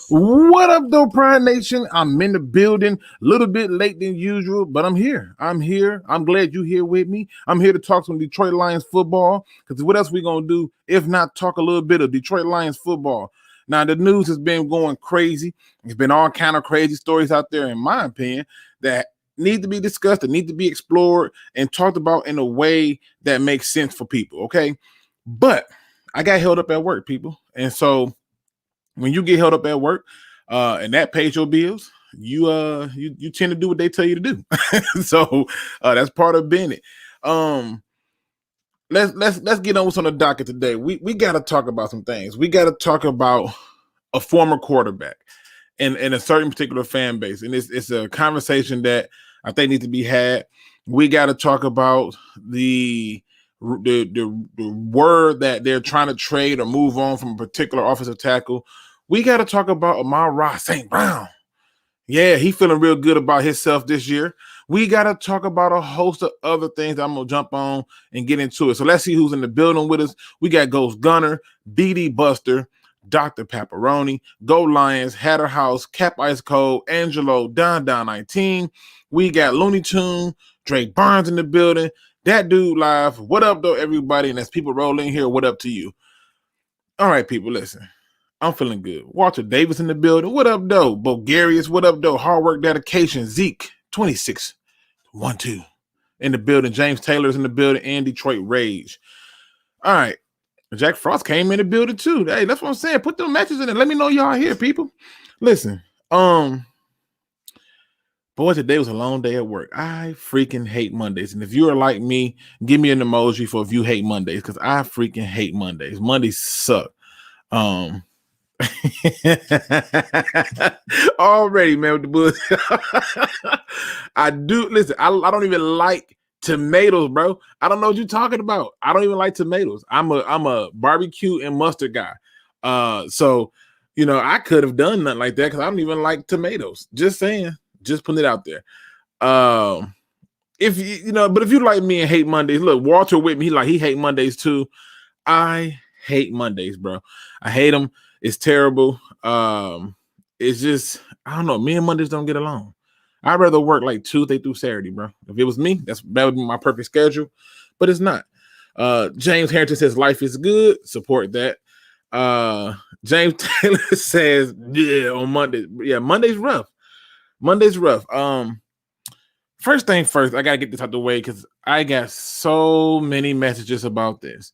What up, though, Pride Nation? I'm in the building, a little bit late than usual, but I'm here. I'm glad you're here with me. I'm here to talk some Detroit Lions football, because what else we going to do if not talk a little bit of Detroit Lions football? Now, the news has been going crazy. There's been all kind of crazy stories out there, in my opinion, that need to be discussed, that need to be explored and talked about in a way that makes sense for people, okay? But I got held up at work, people, and so when you get held up at work, and that pays your bills, you tend to do what they tell you to do. So that's part of being it. Let's get on what's on the docket today. We got to talk about some things. We got to talk about a former quarterback in a certain particular fan base, and it's a conversation that I think needs to be had. We got to talk about the word that they're trying to trade or move on from a particular offensive tackle. We got to talk about Amon-Ra St. Brown. Yeah, he feeling real good about himself this year. We got to talk about a host of other things that I'm going to jump on and get into it. So let's see who's in the building with us. We got Ghost Gunner, BD Buster, Dr. Pepperoni, Go Lions, Hatter House, Cap Ice Cold, Angelo, Don 19. We got Looney Tune, Drake Barnes in the building. That dude live. What up, though, everybody? And as people roll in here, what up to you? All right, people, listen. I'm feeling good. Walter Davis in the building. What up, though? Bulgarius, what up, though? Hard work, dedication. Zeke, 26-1-2 in the building. James Taylor's in the building. And Detroit Rage. All right. Jack Frost came in the building, too. Hey, that's what I'm saying. Put them matches in there. Let me know y'all here, people. Listen, boy, today was a long day at work. I freaking hate Mondays. And if you are like me, give me an emoji for if you hate Mondays, because I freaking hate Mondays. Mondays suck. Already, man, with the bull. I do listen. I don't even like tomatoes, bro. I don't know what you're talking about. I don't even like tomatoes. I'm a barbecue and mustard guy. So I could have done nothing like that because I don't even like tomatoes. Just saying. Just putting it out there. If but if you like me and hate Mondays, look, Walter with me. He hate Mondays too. I hate Mondays, bro. I hate them. It's terrible. It's just, I don't know. Me and Mondays don't get along. I'd rather work like Tuesday through Saturday, bro. If it was me, that would be my perfect schedule. But it's not. James Harrington says life is good. Support that. James Taylor says, yeah, on Monday. Yeah, Monday's rough. First thing first, I gotta get this out the way because I got so many messages about this.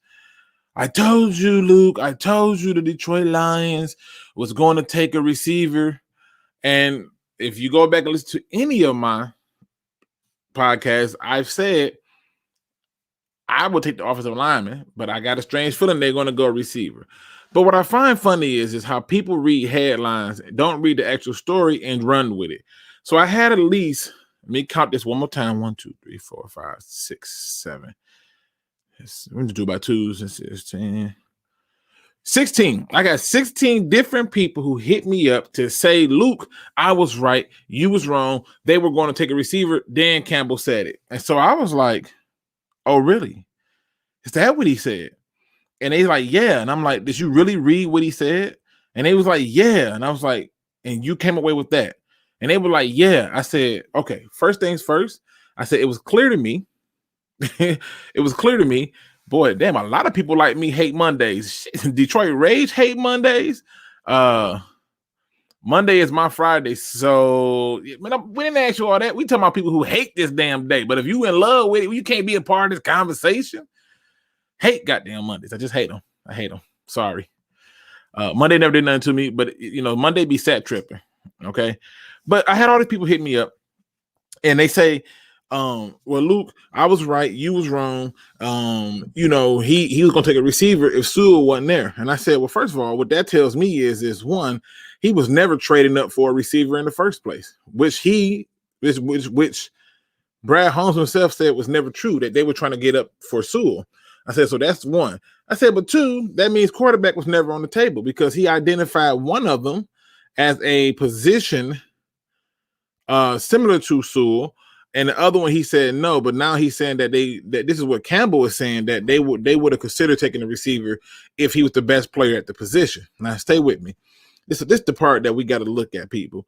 I told you, Luke, I told you the Detroit Lions was going to take a receiver. And if you go back and listen to any of my podcasts, I've said I would take the offensive lineman, but I got a strange feeling they're going to go receiver. But what I find funny is how people read headlines, don't read the actual story, and run with it. So I had at least, let me count this one more time. 1, 2, 3, 4, 5, 6, 7. We're going to do about 2, 10, 16. I got 16 different people who hit me up to say, Luke, I was right. You was wrong. They were going to take a receiver. Dan Campbell said it. And so I was like, oh, really? Is that what he said? And they like, yeah. And I'm like, did you really read what he said? And they was like, yeah. And I was like, and you came away with that? And they were like, yeah. I said, okay, first things first. I said, it was clear to me. It was clear to me, boy, damn, a lot of people like me hate Mondays. Detroit Rage hate Mondays. Monday is my Friday. So man, we didn't ask you all that. We talking about people who hate this damn day. But if you in love with it, you can't be a part of this conversation. Hate goddamn Mondays. I just hate them. I hate them. Sorry. Monday never did nothing to me, but Monday be sat tripping. Okay. But I had all these people hit me up and they say, well, Luke, I was right, you was wrong. He was gonna take a receiver if Sewell wasn't there. And I said, well, first of all, what that tells me is one, he was never trading up for a receiver in the first place, which Brad Holmes himself said was never true, that they were trying to get up for Sewell. I said, so that's one. I said, but two, that means quarterback was never on the table because he identified one of them as a position similar to Sewell. And the other one, he said no, but now he's saying that this is what Campbell is saying, that they would have considered taking a receiver if he was the best player at the position. Now, stay with me. This is the part that we got to look at, people.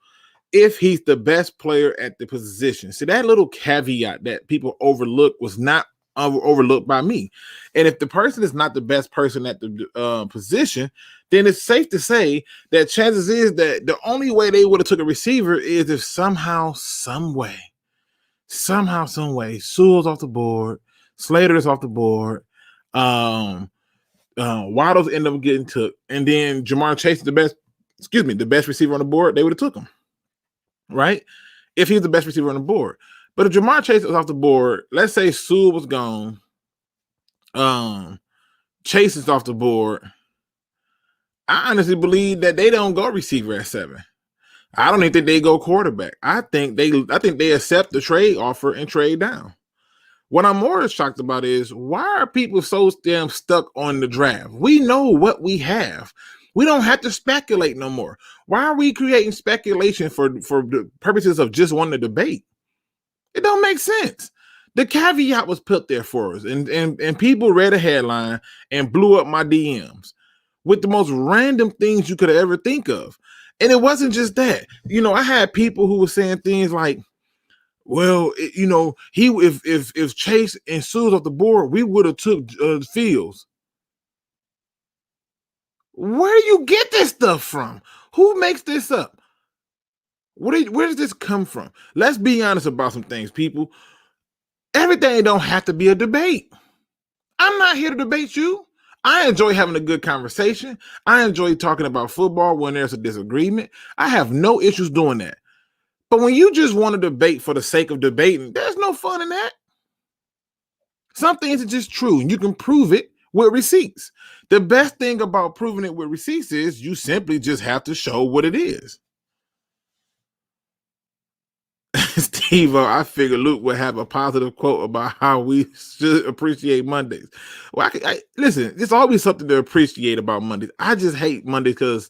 If he's the best player at the position. See, that little caveat that people overlook was not overlooked by me. And if the person is not the best person at the position, then it's safe to say that chances is that the only way they would have took a receiver is if somehow, some way, Sewell's off the board, Slater's off the board, Waddle's end up getting took, and then Jamar Chase is the best receiver on the board, they would have took him. Right? If he's the best receiver on the board. But if Jamar Chase was off the board, let's say Sewell was gone, Chase is off the board, I honestly believe that they don't go receiver at 7. I don't even think they go quarterback. I think they accept the trade offer and trade down. What I'm more shocked about is, why are people so damn stuck on the draft? We know what we have. We don't have to speculate no more. Why are we creating speculation for the purposes of just wanting to debate? It don't make sense. The caveat was put there for us, and people read a headline and blew up my DMs with the most random things you could ever think of. And it wasn't just that. I had people who were saying things like, well, if Chase and Sewell's off the board, we would have took Fields. Where do you get this stuff from? Who makes this up? Where does this come from? Let's be honest about some things, people. Everything don't have to be a debate. I'm not here to debate you. I enjoy having a good conversation. I enjoy talking about football when there's a disagreement. I have no issues doing that. But when you just want to debate for the sake of debating, there's no fun in that. Some things are just true, and you can prove it with receipts. The best thing about proving it with receipts is you simply just have to show what it is. Steve, I figure Luke would have a positive quote about how we should appreciate Mondays. Well, listen, there's always something to appreciate about Mondays. I just hate Mondays because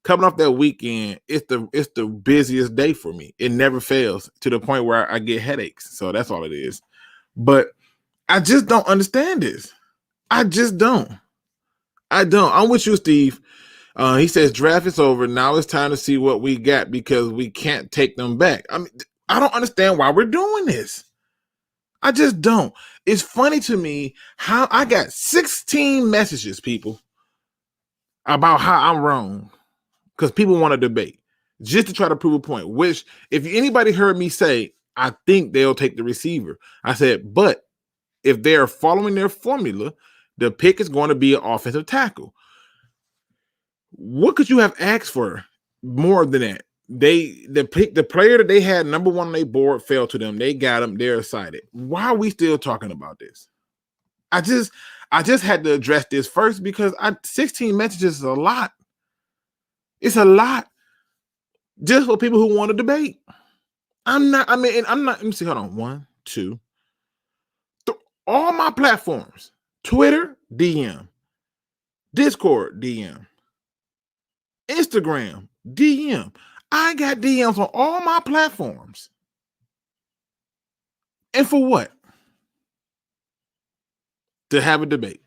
coming off that weekend, it's the busiest day for me. It never fails, to the point where I get headaches. So that's all it is. But I just don't understand this. I just don't. I'm with you, Steve. He says draft is over. Now it's time to see what we got because we can't take them back. I mean, I don't understand why we're doing this. I just don't. It's funny to me how I got 16 messages, people, about how I'm wrong because people want to debate just to try to prove a point, which if anybody heard me say, I think they'll take the receiver. I said, but if they're following their formula, the pick is going to be an offensive tackle. What could you have asked for more than that? The player that they had number 1 on their board fell to them. They got him. They're excited. Why are we still talking about this? I just had to address this first because 16 messages is a lot. It's a lot just for people who want to debate. Let me see. Hold on. 1, 2, 3. All my platforms: Twitter, DM, Discord, DM, Instagram, DM. I got DMs on all my platforms. And for what? To have a debate.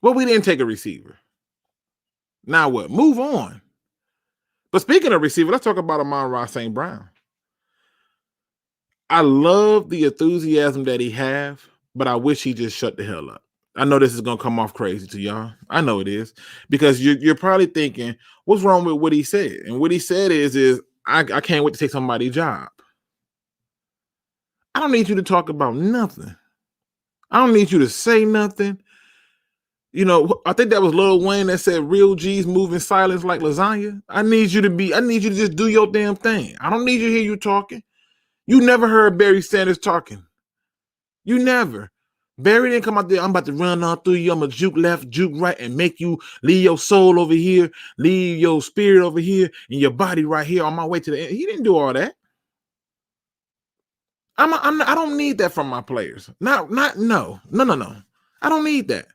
Well, we didn't take a receiver. Now what? Move on. But speaking of receiver, let's talk about Amon-Ra St. Brown. I love the enthusiasm that he have, but I wish he just shut the hell up. I know this is going to come off crazy to y'all. I know it is. Because you're probably thinking, what's wrong with what he said? And what he said is I can't wait to take somebody's job. I don't need you to talk about nothing. I don't need you to say nothing. I think that was Lil Wayne that said real G's move in silence like lasagna. I need you to just do your damn thing. I don't need you to hear you talking. You never heard Barry Sanders talking. You never. Barry didn't come out there, I'm about to run all through you. I'm going to juke left, juke right, and make you leave your soul over here, leave your spirit over here, and your body right here on my way to the end. He didn't do all that. I don't need that from my players. No. I don't need that.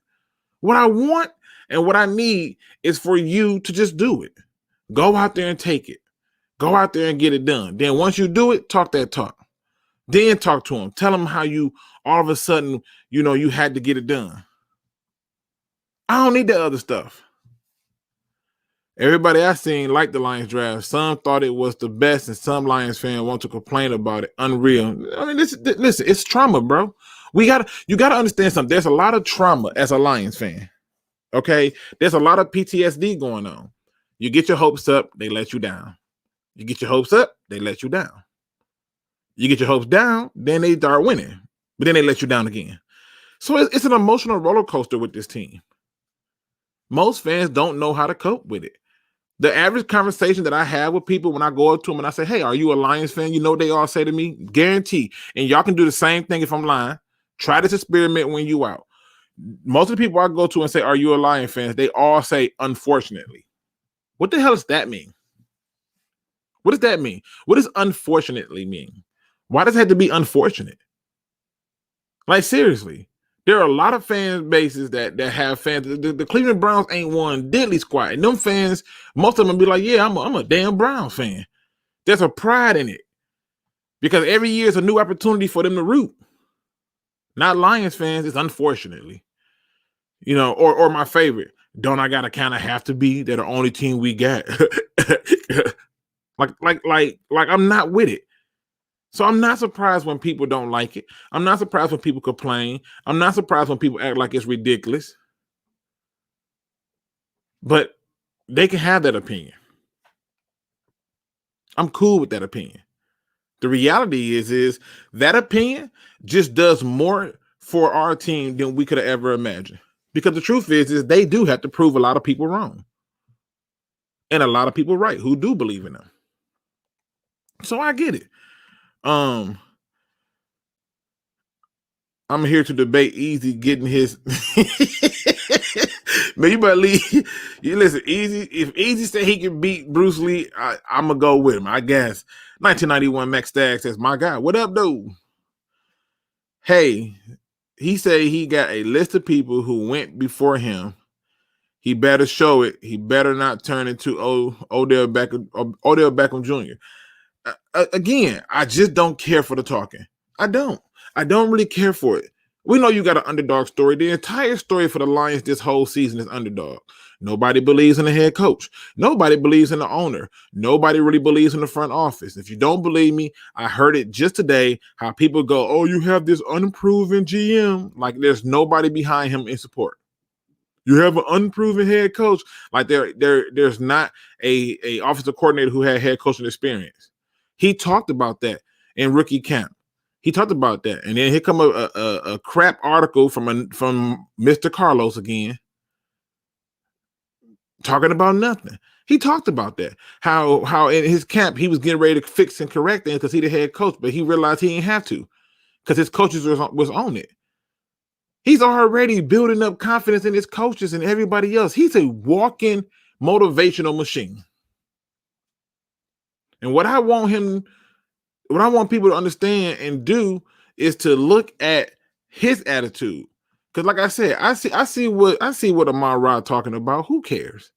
What I want and what I need is for you to just do it. Go out there and take it. Go out there and get it done. Then once you do it, talk that talk. Then talk to him. Tell him how you all of a sudden, you had to get it done. I don't need that other stuff. Everybody I seen liked the Lions draft. Some thought it was the best, and some Lions fans want to complain about it. Unreal. I mean, listen, it's trauma, bro. You gotta understand something. There's a lot of trauma as a Lions fan. Okay, there's a lot of PTSD going on. You get your hopes up, they let you down. You get your hopes up, they let you down. You get your hopes down, then they start winning, but then they let you down again. So it's an emotional roller coaster with this team. Most fans don't know how to cope with it. The average conversation that I have with people when I go up to them and I say, hey, are you a Lions fan? You know what they all say to me? Guarantee. And y'all can do the same thing if I'm lying. Try this experiment when you out. Most of the people I go to and say, are you a Lions fan? They all say, unfortunately. What the hell does that mean? What does that mean? What does unfortunately mean? Why does it have to be unfortunate? Like, seriously. There are a lot of fan bases that have fans. The Cleveland Browns ain't won diddly squat. And them fans, most of them be like, yeah, I'm a damn Browns fan. There's a pride in it. Because every year is a new opportunity for them to root. Not Lions fans, it's unfortunately. You know, or my favorite, don't I gotta kind of have to be? They're the only team we got. like I'm not with it. So I'm not surprised when people don't like it. I'm not surprised when people complain. I'm not surprised when people act like it's ridiculous. But they can have that opinion. I'm cool with that opinion. The reality is that opinion just does more for our team than we could have ever imagined. Because the truth is they do have to prove a lot of people wrong. And a lot of people right who do believe in them. So I get it. I'm here to debate Easy getting his. Man, you better leave. You listen, Easy. If Easy said he can beat Bruce Lee, I'm gonna go with him. I guess. 1991 Max Stagg says, "My God, what up, dude? Hey, he said he got a list of people who went before him. He better show it. He better not turn into Odell Beckham Jr." Again, I just don't care for the talking. I don't really care for it. We know you got an underdog story. The entire story for the Lions this whole season is underdog. Nobody believes in the head coach. Nobody believes in the owner. Nobody really believes in the front office. If you don't believe me, I heard it just today, how people go, oh, you have this unproven GM. Like there's nobody behind him in support. You have an unproven head coach. Like there's not a offensive coordinator who had head coaching experience. He talked about that in rookie camp. He talked about that. And then here come a crap article from Mr. Carlos again, talking about nothing. He talked about that. How in his camp he was getting ready to fix and correct things because he the head coach, but he realized he didn't have to because his coaches was on it. He's already building up confidence in his coaches and everybody else. He's a walking motivational machine. And what I want people to understand and do is to look at his attitude. Because like I said, I see what Amon Ra talking about. Who cares?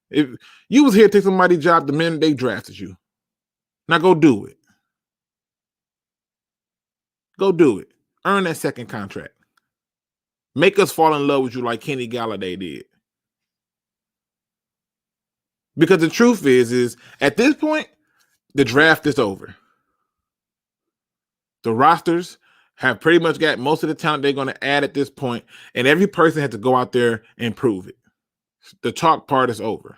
If you was here to take somebody's job the minute they drafted you. Now go do it. Go do it. Earn that second contract. Make us fall in love with you like Kenny Galladay did. Because the truth is at this point, the draft is over. The rosters have pretty much got most of the talent they're going to add at this point, and every person has to go out there and prove it. The talk part is over.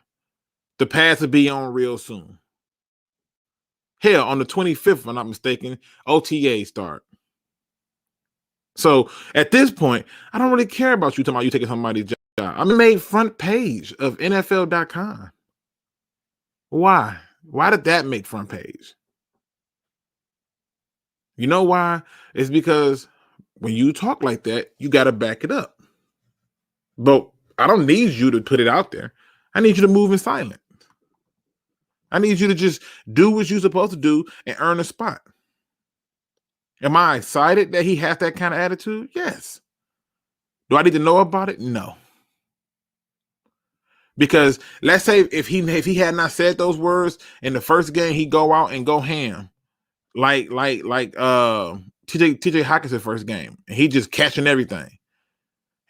The pads will be on real soon. Hell, on the 25th, if I'm not mistaken, OTA start. So at this point, I don't really care about you talking about you taking somebody's job. I made front page of NFL.com. Why? Why did that make front page? You know why? It's because when you talk like that, you got to back it up. But I don't need you to put it out there. I need you to move in silence. I need you to just do what you're supposed to do and earn a spot. Am I excited that he has that kind of attitude? Yes. Do I need to know about it? No. Because let's say if he had not said those words in the first game, he go out and go ham. Like TJ Hawkinson first game. And he just catching everything.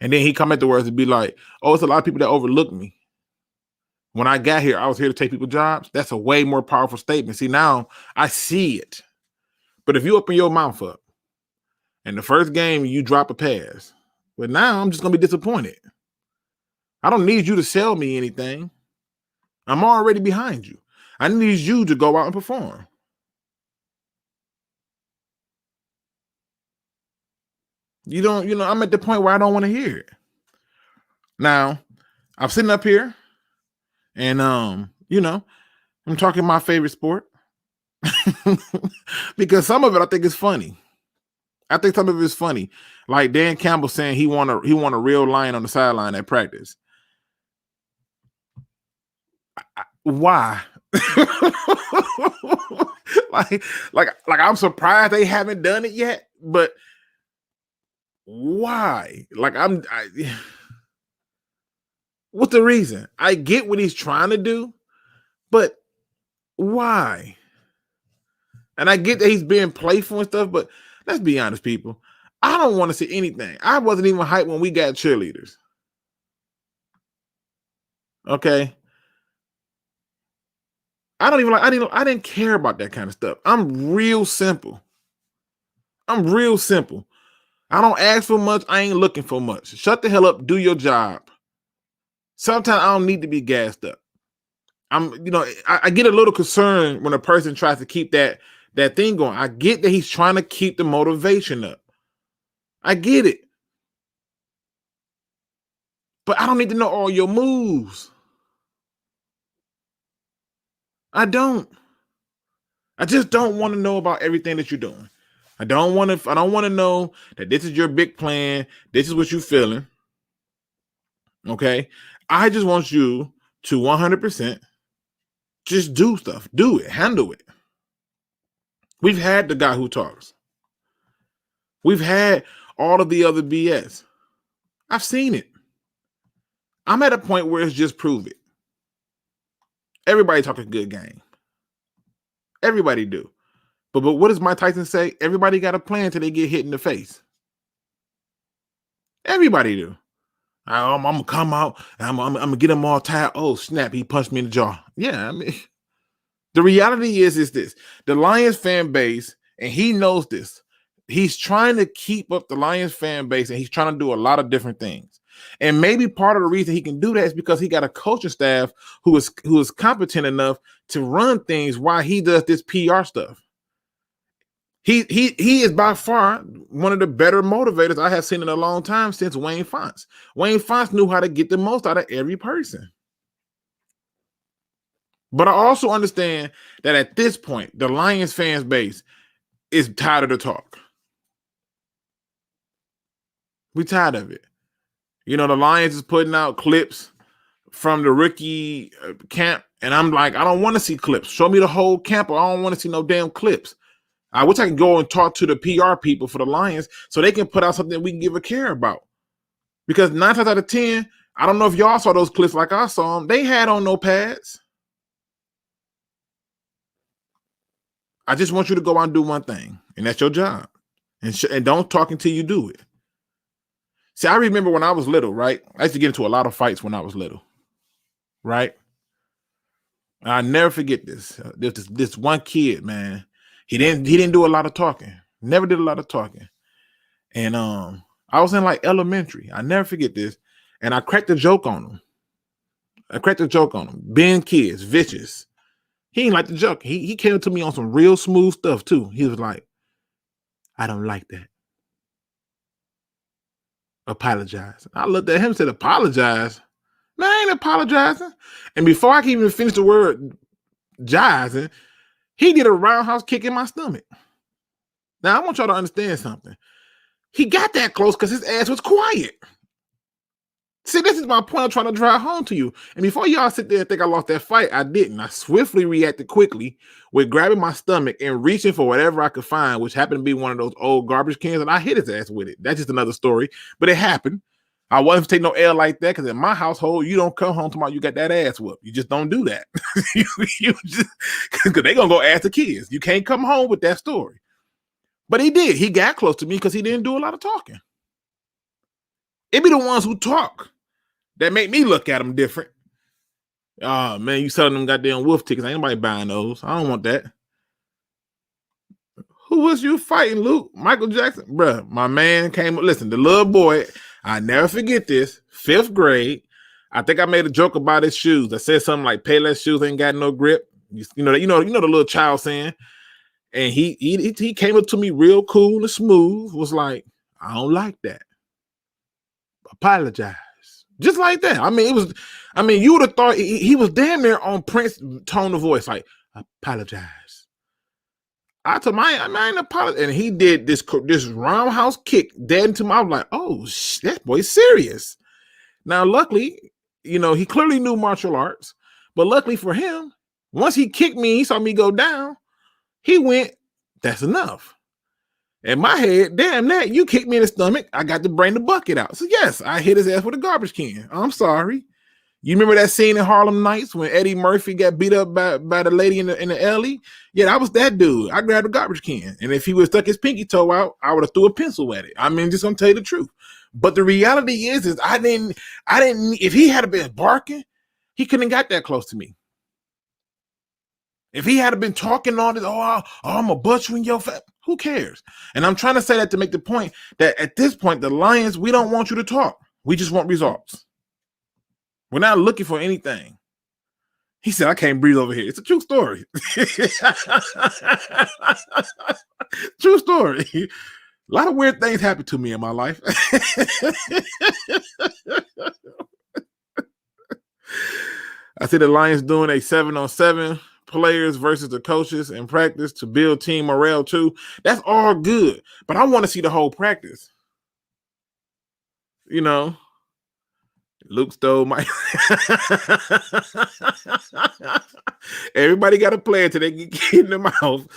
And then he come afterwards and be like, oh, it's a lot of people that overlook me. When I got here, I was here to take people's jobs. That's a way more powerful statement. See, now I see it. But if you open your mouth up and the first game you drop a pass, but now I'm just going to be disappointed. I don't need you to sell me anything. I'm already behind you. I need you to go out and perform. I'm at the point where I don't want to hear it. Now, I'm sitting up here and, I'm talking my favorite sport because some of it I think is funny. I think some of it is funny. Like Dan Campbell saying he want a real lion on the sideline at practice. Why? like I'm surprised they haven't done it yet, but why? What's the reason? I get what he's trying to do, but why? And I get that he's being playful and stuff, but let's be honest, people. I don't want to see anything. I wasn't even hyped when we got cheerleaders. Okay. I didn't care about that kind of stuff. I'm real simple. I don't ask for much. I ain't looking for much. Shut the hell up. Do your job. Sometimes I don't need to be gassed up. I get a little concerned when a person tries to keep that thing going. I get that he's trying to keep the motivation up. I get it. But I don't need to know all your moves. I just don't want to know about everything that you're doing. I don't want to know that this is your big plan. This is what you're feeling. Okay. I just want you to 100% just do stuff. Do it. Handle it. We've had the guy who talks. We've had all of the other BS. I've seen it. I'm at a point where it's just prove it. Everybody talk a good game. Everybody do. But what does Mike Tyson say? Everybody got a plan till they get hit in the face. Everybody do. I'm going to come out and I'm going to get him all tired. Oh, snap. He punched me in the jaw. Yeah, I mean, the reality is this. The Lions fan base, and he knows this, he's trying to keep up the Lions fan base, and he's trying to do a lot of different things. And maybe part of the reason he can do that is because he got a coaching staff who is competent enough to run things while he does this PR stuff. He is by far one of the better motivators I have seen in a long time since Wayne Fonts. Wayne Fonts knew how to get the most out of every person. But I also understand that at this point, the Lions fans base is tired of the talk. We're tired of it. The Lions is putting out clips from the rookie camp, and I'm like, I don't want to see clips. Show me the whole camp, or I don't want to see no damn clips. I wish I could go and talk to the PR people for the Lions so they can put out something we can give a care about. Because 9 times out of 10, I don't know if y'all saw those clips like I saw them. They had on no pads. I just want you to go out and do one thing, and that's your job. And don't talk until you do it. See, I remember when I was little, right? I used to get into a lot of fights when I was little, right? And I never forget this. There's this one kid, man. He didn't do a lot of talking. Never did a lot of talking. And I was in like elementary. I never forget this. And I cracked a joke on him. Being kids, vicious. He didn't like the joke. He came to me on some real smooth stuff too. He was like, I don't like that. Apologize. I looked at him and said, apologize? Man, I ain't apologizing. And before I can even finish the word jizing, he did a roundhouse kick in my stomach. Now, I want y'all to understand something. He got that close because his ass was quiet. See, this is my point I'm trying to drive home to you. And before y'all sit there and think I lost that fight, I didn't. I swiftly reacted quickly with grabbing my stomach and reaching for whatever I could find, which happened to be one of those old garbage cans, and I hit his ass with it. That's just another story, but it happened. I wasn't taking no L like that because in my household, you don't come home tomorrow, you got that ass whooped. You just don't do that. you just, because they're going to go ask the kids. You can't come home with that story. But he did. He got close to me because he didn't do a lot of talking. It be the ones who talk that make me look at them different. Oh, man, you selling them goddamn wolf tickets. Ain't nobody buying those. I don't want that. Who was you fighting, Luke? Michael Jackson? Bruh, my man came. Listen, the little boy, I never forget this, 5th grade. I think I made a joke about his shoes. I said something like, Payless shoes ain't got no grip. You know the little child saying. And he came up to me real cool and smooth, was like, I don't like that. Apologize. Just like that. You would have thought he was damn near on Prince tone of voice, like, apologize. I told him, I ain't apologize. And he did this roundhouse kick dead into my, I was like, oh, that boy's serious. Now, luckily, he clearly knew martial arts, but luckily for him, once he kicked me, he saw me go down, he went, that's enough. In my head, damn that, you kicked me in the stomach, I got to bring the bucket out. So yes, I hit his ass with a garbage can. I'm sorry. You remember that scene in Harlem Nights when Eddie Murphy got beat up by the lady in the alley? Yeah, I was that dude. I grabbed a garbage can. And if he would have stuck his pinky toe out, I would have threw a pencil at it. Just gonna tell you the truth. But the reality is I didn't, if he had been barking, he couldn't have got that close to me. If he had been talking all this, I'm gonna butt you in your face, who cares? And I'm trying to say that to make the point that at this point, the Lions, we don't want you to talk. We just want results. We're not looking for anything. He said, I can't breathe over here. It's a true story. True story. A lot of weird things happen to me in my life. I see the Lions doing a 7-on-7 players versus the coaches in practice to build team morale too. That's all good, but I want to see the whole practice. Luke stole my. Everybody got a plan till they get in the mouth.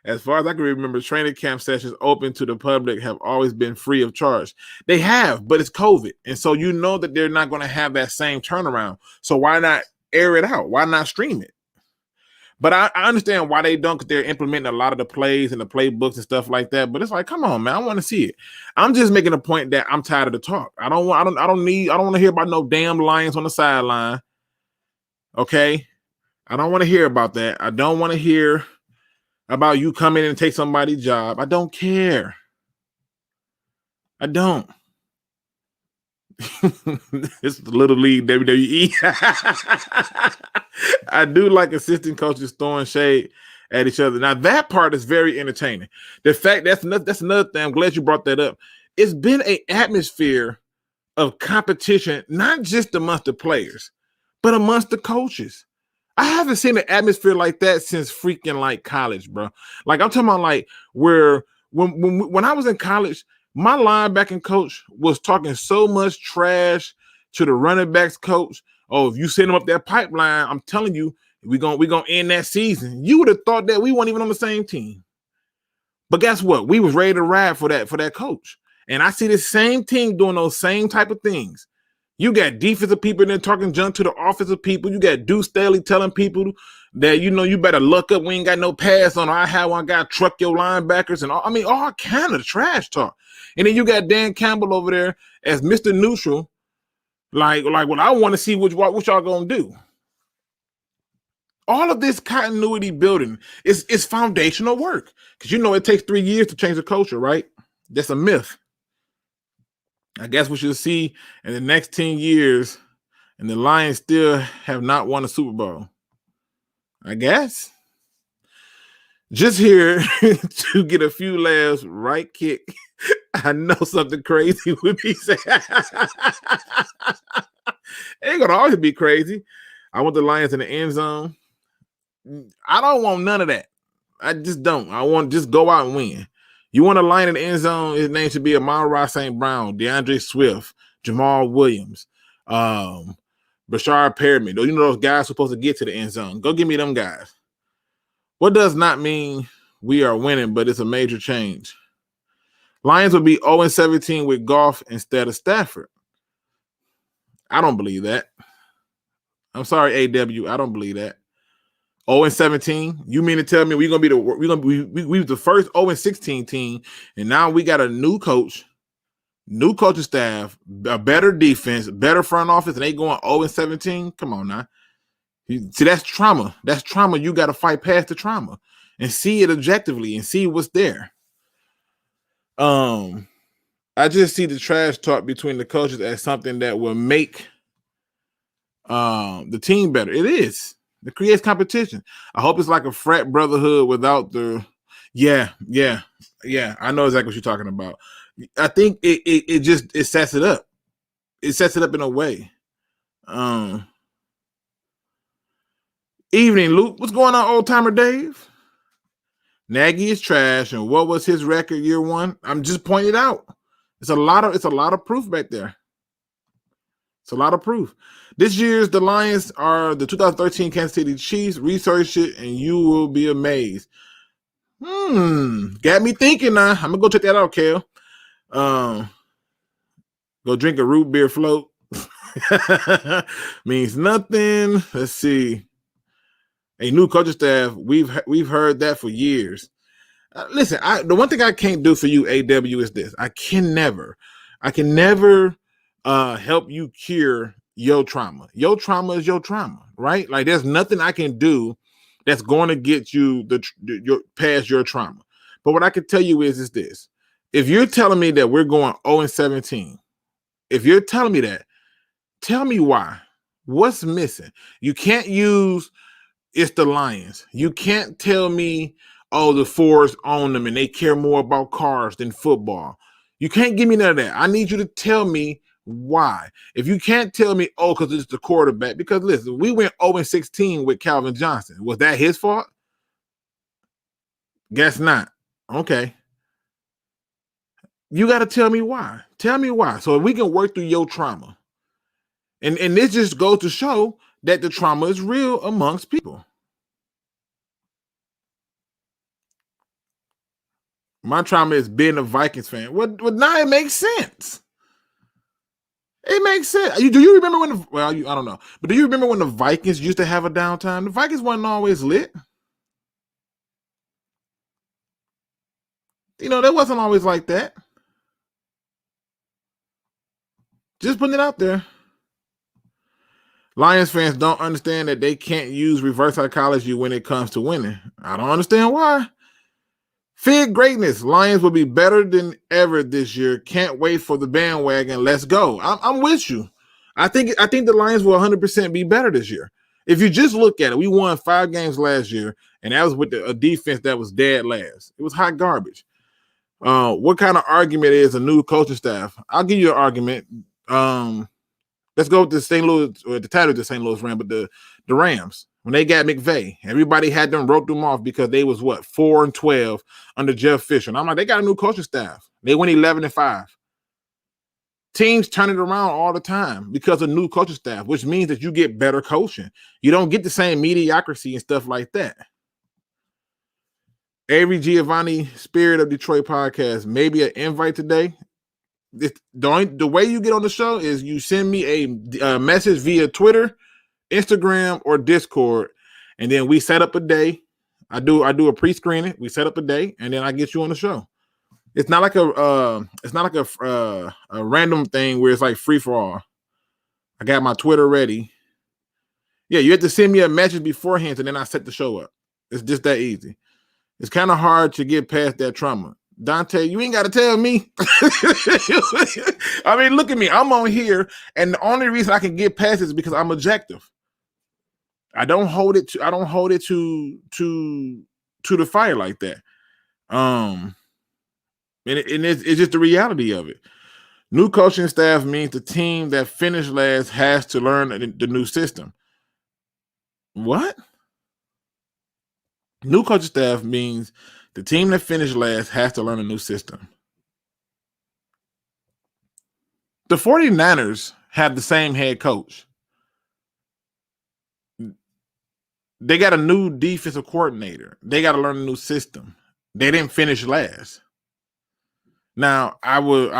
As far as I can remember, training camp sessions open to the public have always been free of charge. They have, but it's COVID. And so that they're not going to have that same turnaround. So why not air it out? Why not stream it? But I understand why they don't, because they're implementing a lot of the plays and the playbooks and stuff like that. But it's like, come on, man, I want to see it. I'm just making a point that I'm tired of the talk. I don't want to hear about no damn Lions on the sideline. Okay? I don't want to hear about that. I don't want to hear about you come in and take somebody's job. I don't care. I don't. It's the Little League WWE. I do like assistant coaches throwing shade at each other. Now that part is very entertaining. The fact that's another thing. I'm glad you brought that up. It's been an atmosphere of competition, not just amongst the players, but amongst the coaches. I haven't seen an atmosphere like that since freaking like college, bro. Like I'm talking about like where when I was in college, my linebacking coach was talking so much trash to the running backs coach. Oh, if you send them up that pipeline, I'm telling you, we're gonna end that season. You would have thought that we weren't even on the same team. But guess what? We was ready to ride for that coach. And I see the same team doing those same type of things. You got defensive people in there talking junk to the offensive people. You got Deuce Staley telling people that, you better look up. We ain't got no pass on. I have one guy truck your linebackers and all kind of trash talk. And then you got Dan Campbell over there as Mr. Neutral. Like what I want to see what y'all gonna do. All of this continuity building is foundational work. Because it takes 3 years to change a culture, right? That's a myth. I guess we should see in the next 10 years, and the Lions still have not won a Super Bowl. I guess. Just here to get a few laughs, right kick. I know something crazy would be said. It ain't gonna always be crazy. I want the Lions in the end zone. I don't want none of that. I just don't. I want to just go out and win. You want a Lion in the end zone, his name should be Amon-Ra St. Brown, DeAndre Swift, Jamal Williams, Bashard Perriman. Those guys supposed to get to the end zone. Go give me them guys. What does not mean we are winning, but it's a major change. Lions will be 0-17 with Goff instead of Stafford. I don't believe that. I'm sorry, AW. I don't believe that. 0-17. You mean to tell me we was the first 0-16 team, and now we got a new coach, new coaching staff, a better defense, better front office, and they going 0-17? Come on now. See, that's trauma. That's trauma. You got to fight past the trauma and see it objectively and see what's there. I just see the trash talk between the coaches as something that will make the team better. It is. It creates competition. I hope it's like a frat brotherhood without the yeah. I know exactly what you're talking about. I think it sets it up. It sets it up in a way. Evening, Luke. What's going on, old timer Dave? Nagy is trash, and what was his record year one? I'm just pointing it out. It's a lot of proof back there. It's a lot of proof. This year's the Lions are the 2013 Kansas City Chiefs. Research it, and you will be amazed. Got me thinking now. I'm gonna go check that out, Kale. Go drink a root beer float. Means nothing. Let's see. A new coaching staff. We've heard that for years. Listen, the one thing I can't do for you, AW, is this. I can never help you cure your trauma. Your trauma is your trauma, right? Like there's nothing I can do that's going to get you your past your trauma. But what I can tell you is this. If you're telling me that we're going 0-17, if you're telling me that, tell me why. What's missing? You can't use it's the Lions. You can't tell me, oh, the Fords own them and they care more about cars than football. You can't give me none of that. I need you to tell me why. If you can't tell me, oh, because it's the quarterback, because listen, we went 0-16 with Calvin Johnson. Was that his fault? Guess not. Okay. You got to tell me why. Tell me why. So we can work through your trauma. And this just goes to show that the trauma is real amongst people. My trauma is being a Vikings fan. Well, now it makes sense. It makes sense. Do you remember when I don't know. But do you remember when the Vikings used to have a downtime? The Vikings wasn't always lit. That wasn't always like that. Just putting it out there. Lions fans don't understand that they can't use reverse psychology when it comes to winning. I don't understand why. Fig greatness. Lions will be better than ever this year. Can't wait for the bandwagon. Let's go. I'm with you. I think the Lions will 100% be better this year. If you just look at it, we won 5 games last year, and that was with a defense that was dead last. It was hot garbage. What kind of argument is a new coaching staff? I'll give you an argument. Let's go with the St. Louis, or the title of the St. Louis Rams, but the Rams. When they got McVay, everybody had them wrote them off because they was 4-12 under Jeff Fisher. And I'm like, they got a new coaching staff. They went 11-5. Teams turn it around all the time because of new coaching staff, which means that you get better coaching. You don't get the same mediocrity and stuff like that. Avery Giovanni, Spirit of Detroit Podcast, maybe an invite today. The way you get on the show is you send me a message via Twitter, Instagram, or Discord, and then we set up a day. I do a pre-screening. We set up a day, and then I get you on the show. It's not like a random thing where it's like free for all. I got my Twitter ready. Yeah, you have to send me a message beforehand, and then I set the show up. It's just that easy. It's kind of hard to get past that trauma. Dante, you ain't got to tell me. I mean, look at me. I'm on here, and the only reason I can get past it is because I'm objective. I don't hold it to the fire like that. And it's just the reality of it. New coaching staff means the team that finished last has to learn the new system. What? New coaching staff means the team that finished last has to learn a new system. The 49ers have the same head coach. They got a new defensive coordinator. They got to learn a new system. They didn't finish last. Now, I would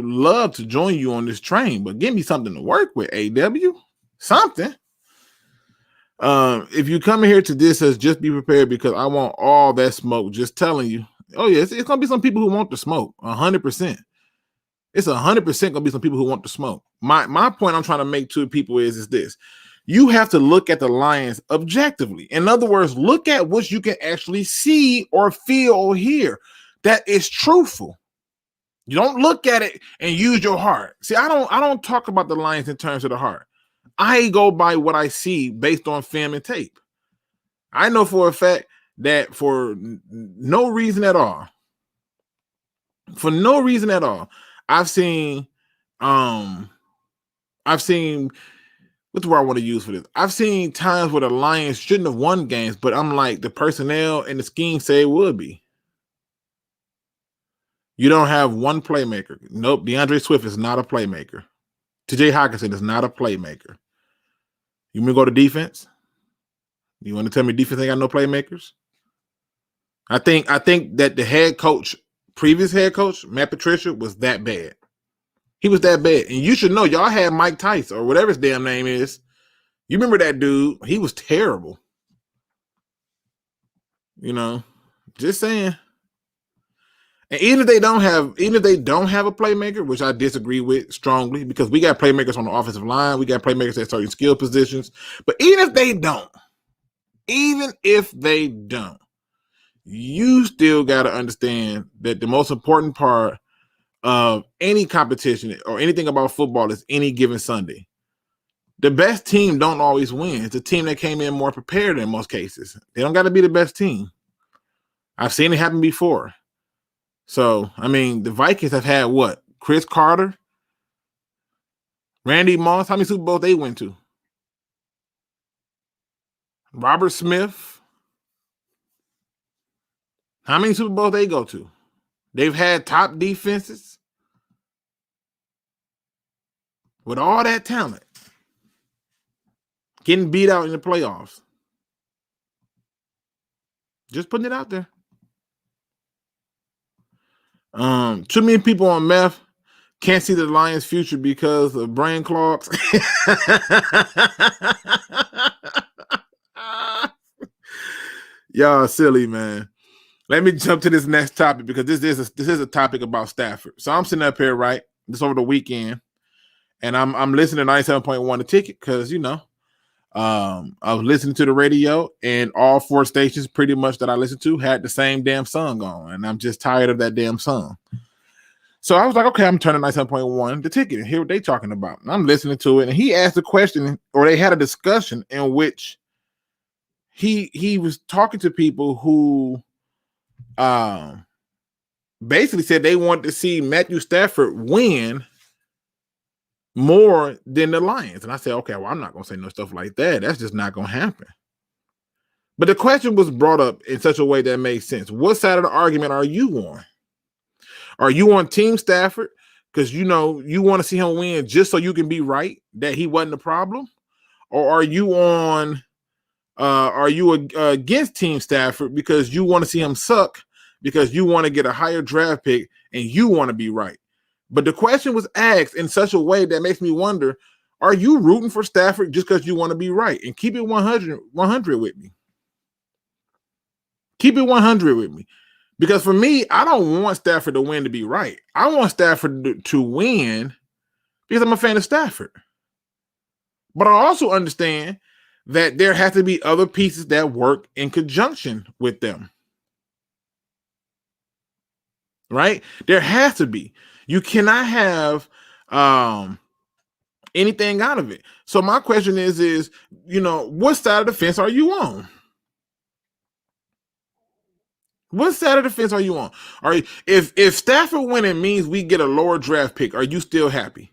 love to join you on this train, but give me something to work with, AW. Something. If you come here to this as just be prepared because I want all that smoke, just telling you. Oh, yeah, it's going to be some people who want the smoke, 100%. It's 100% going to be some people who want the smoke. My point I'm trying to make to people is this. You have to look at the Lions objectively. In other words, look at what you can actually see or feel or hear that is truthful. You don't look at it and use your heart. See, I don't talk about the Lions in terms of the heart. I go by what I see based on film and tape. I know for a fact that for no reason at all, I've seen what's the word I want to use for this? I've seen times where the Lions shouldn't have won games, but I'm like, the personnel and the scheme say it would be. You don't have one playmaker. Nope. DeAndre Swift is not a playmaker. TJ Hockenson is not a playmaker. You want me to go to defense? You want to tell me defense ain't got no playmakers? I think that the head coach, previous head coach, Matt Patricia, was that bad. He was that bad. And you should know, y'all had Mike Tice or whatever his damn name is. You remember that dude? He was terrible. You know, just saying. And even if they don't have a playmaker, which I disagree with strongly, because we got playmakers on the offensive line, we got playmakers at certain skill positions. But even if they don't, you still got to understand that the most important part of any competition or anything about football is any given Sunday. The best team don't always win. It's a team that came in more prepared in most cases. They don't got to be the best team. I've seen it happen before. So, I mean, the Vikings have had what? Chris Carter, Randy Moss. How many Super Bowls they went to? Robert Smith. How many Super Bowls they go to? They've had top defenses with all that talent, getting beat out in the playoffs. Just putting it out there. Too many people on meth can't see the Lions' future because of brain clogs. Y'all silly, man. Let me jump to this next topic because this is a topic about Stafford. So I'm sitting up here, right, this over the weekend, and I'm listening to 97.1 The Ticket because, you know, I was listening to the radio, and all 4 stations pretty much that I listened to had the same damn song on, and I'm just tired of that damn song. So I was like, okay, I'm turning 97.1 The Ticket and hear what they talking about. And I'm listening to it, and he asked a question, or they had a discussion in which he was talking to people who basically said they wanted to see Matthew Stafford win more than the Lions. And I said, okay, well, I'm not going to say no stuff like that. That's just not going to happen. But the question was brought up in such a way that made sense. What side of the argument are you on? Are you on Team Stafford because, you know, you want to see him win just so you can be right that he wasn't the problem? Or are you against Team Stafford because you want to see him suck because you want to get a higher draft pick and you want to be right? But the question was asked in such a way that makes me wonder, are you rooting for Stafford just because you want to be right? And keep it 100 with me. Keep it 100 with me. Because for me, I don't want Stafford to win to be right. I want Stafford to win because I'm a fan of Stafford. But I also understand that there has to be other pieces that work in conjunction with them. Right? There has to be. You cannot have anything out of it. So my question is, you know, what side of the fence are you on? What side of the fence are you on? If Stafford winning means we get a lower draft pick, are you still happy?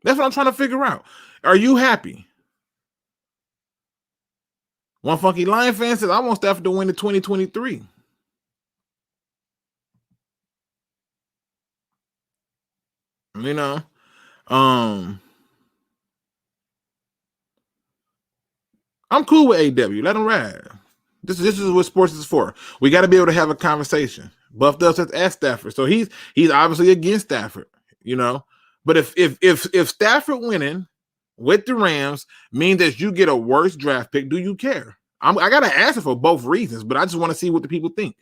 That's what I'm trying to figure out. Are you happy? One funky Lion fan says, I want Stafford to win in 2023. You know, I'm cool with AW. Let him ride. This is what sports is for. We got to be able to have a conversation. Buff does have to ask Stafford, so he's obviously against Stafford. You know, but if Stafford winning with the Rams means that you get a worse draft pick, do you care? I got to answer for both reasons, but I just want to see what the people think.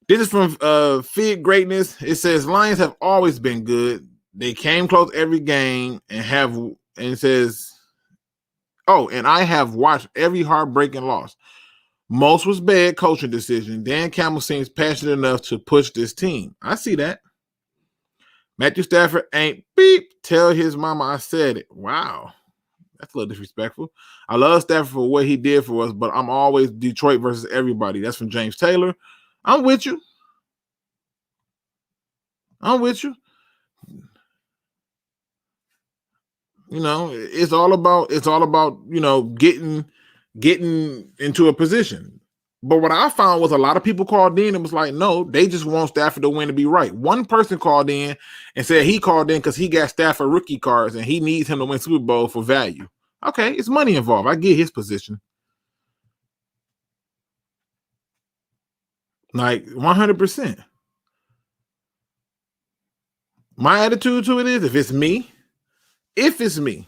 This is from Fig Greatness. It says, Lions have always been good. they came close every game and says, oh, and I have watched every heartbreaking loss. Most was bad coaching decision. Dan Campbell seems passionate enough to push this team. I see that. Matthew Stafford ain't beep. Tell his mama I said it. Wow. That's a little disrespectful. I love Stafford for what he did for us, but I'm always Detroit versus everybody. That's from James Taylor. I'm with you. You know, it's all about, you know, getting into a position. But what I found was a lot of people called in and was like, no, they just want Stafford to win to be right. One person called in and said he called in because he got Stafford rookie cards and he needs him to win Super Bowl for value. Okay, it's money involved. I get his position. Like 100%. My attitude to it is, if it's me,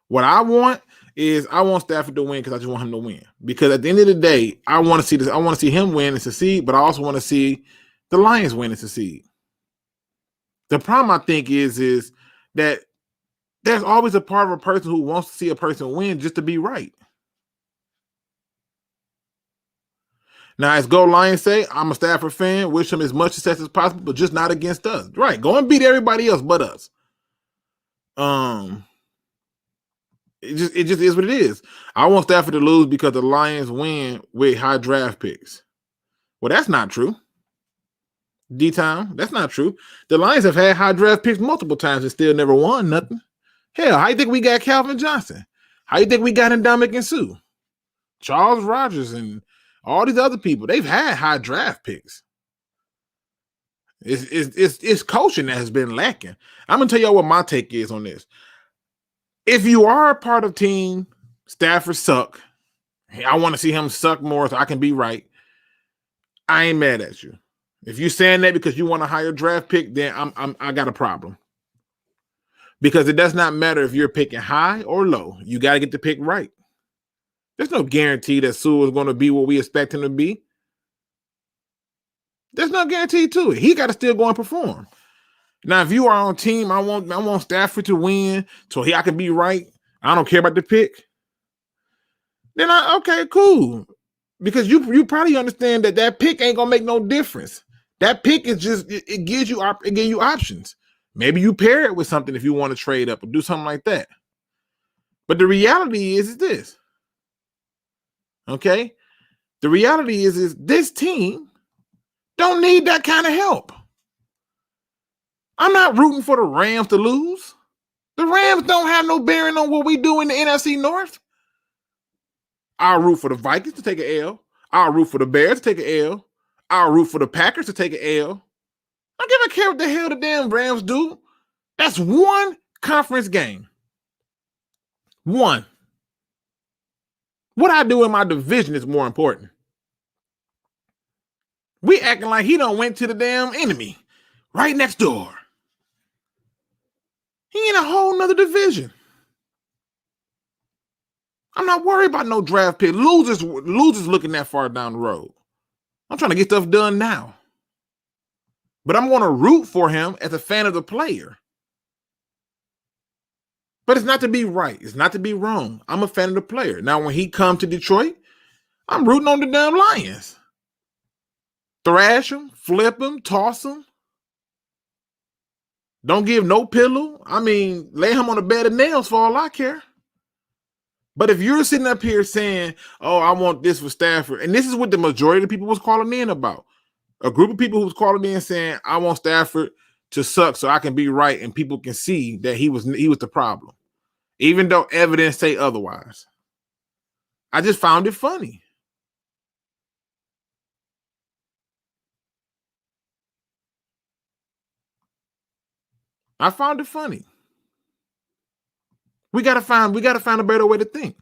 what I want is I want Stafford to win because I just want him to win. Because at the end of the day, I want to see this. I want to see him win and succeed, but I also want to see the Lions win and succeed. The problem, I think, is that there's always a part of a person who wants to see a person win just to be right. Now, as Go Lions say, I'm a Stafford fan. Wish him as much success as possible, but just not against us. Right. Go and beat everybody else but us. It just is what it is. I want Stafford to lose because the Lions win with high draft picks. Well, that's not true. D-Time, that's not true. The Lions have had high draft picks multiple times and still never won nothing. Hell, how you think we got Calvin Johnson? How you think we got Ndamukong Suh? Charles Rogers and all these other people, they've had high draft picks. It's coaching that has been lacking. I'm going to tell y'all what my take is on this. If you are a part of team Stafford suck, I want to see him suck more so I can be right. I ain't mad at you. If you're saying that because you want a higher draft pick, then I got a problem. Because it does not matter if you're picking high or low. You got to get the pick right. There's no guarantee that Suh is going to be what we expect him to be. There's no guarantee to it. He got to still go and perform. Now, if you are on team, I want Stafford to win so I can be right. I don't care about the pick. Then okay, cool. Because you probably understand that pick ain't gonna make no difference. That pick is just it gives you options. Maybe you pair it with something if you want to trade up or do something like that. But the reality is this. Okay, the reality is this team don't need that kind of help. I'm not rooting for the Rams to lose. The Rams don't have no bearing on what we do in the NFC North. I'll root for the Vikings to take an L. I'll root for the Bears to take an L. I'll root for the Packers to take an L. I don't care what the hell the damn Rams do. That's one conference game. One. What I do in my division is more important. We acting like he done went to the damn enemy right next door. He in a whole nother division. I'm not worried about no draft pick. Losers looking that far down the road. I'm trying to get stuff done now. But I'm going to root for him as a fan of the player. But it's not to be right. It's not to be wrong. I'm a fan of the player. Now, when he comes to Detroit, I'm rooting on the damn Lions. Thrash him, flip him, toss him. Don't give no pillow. I mean, lay him on a bed of nails for all I care. But if you're sitting up here saying, oh, I want this for Stafford, and this is what the majority of the people was calling in about. A group of people who was calling in saying, I want Stafford to suck so I can be right and people can see that he was the problem. Even though evidence say otherwise. I just found it funny. I found it funny. We gotta find a better way to think.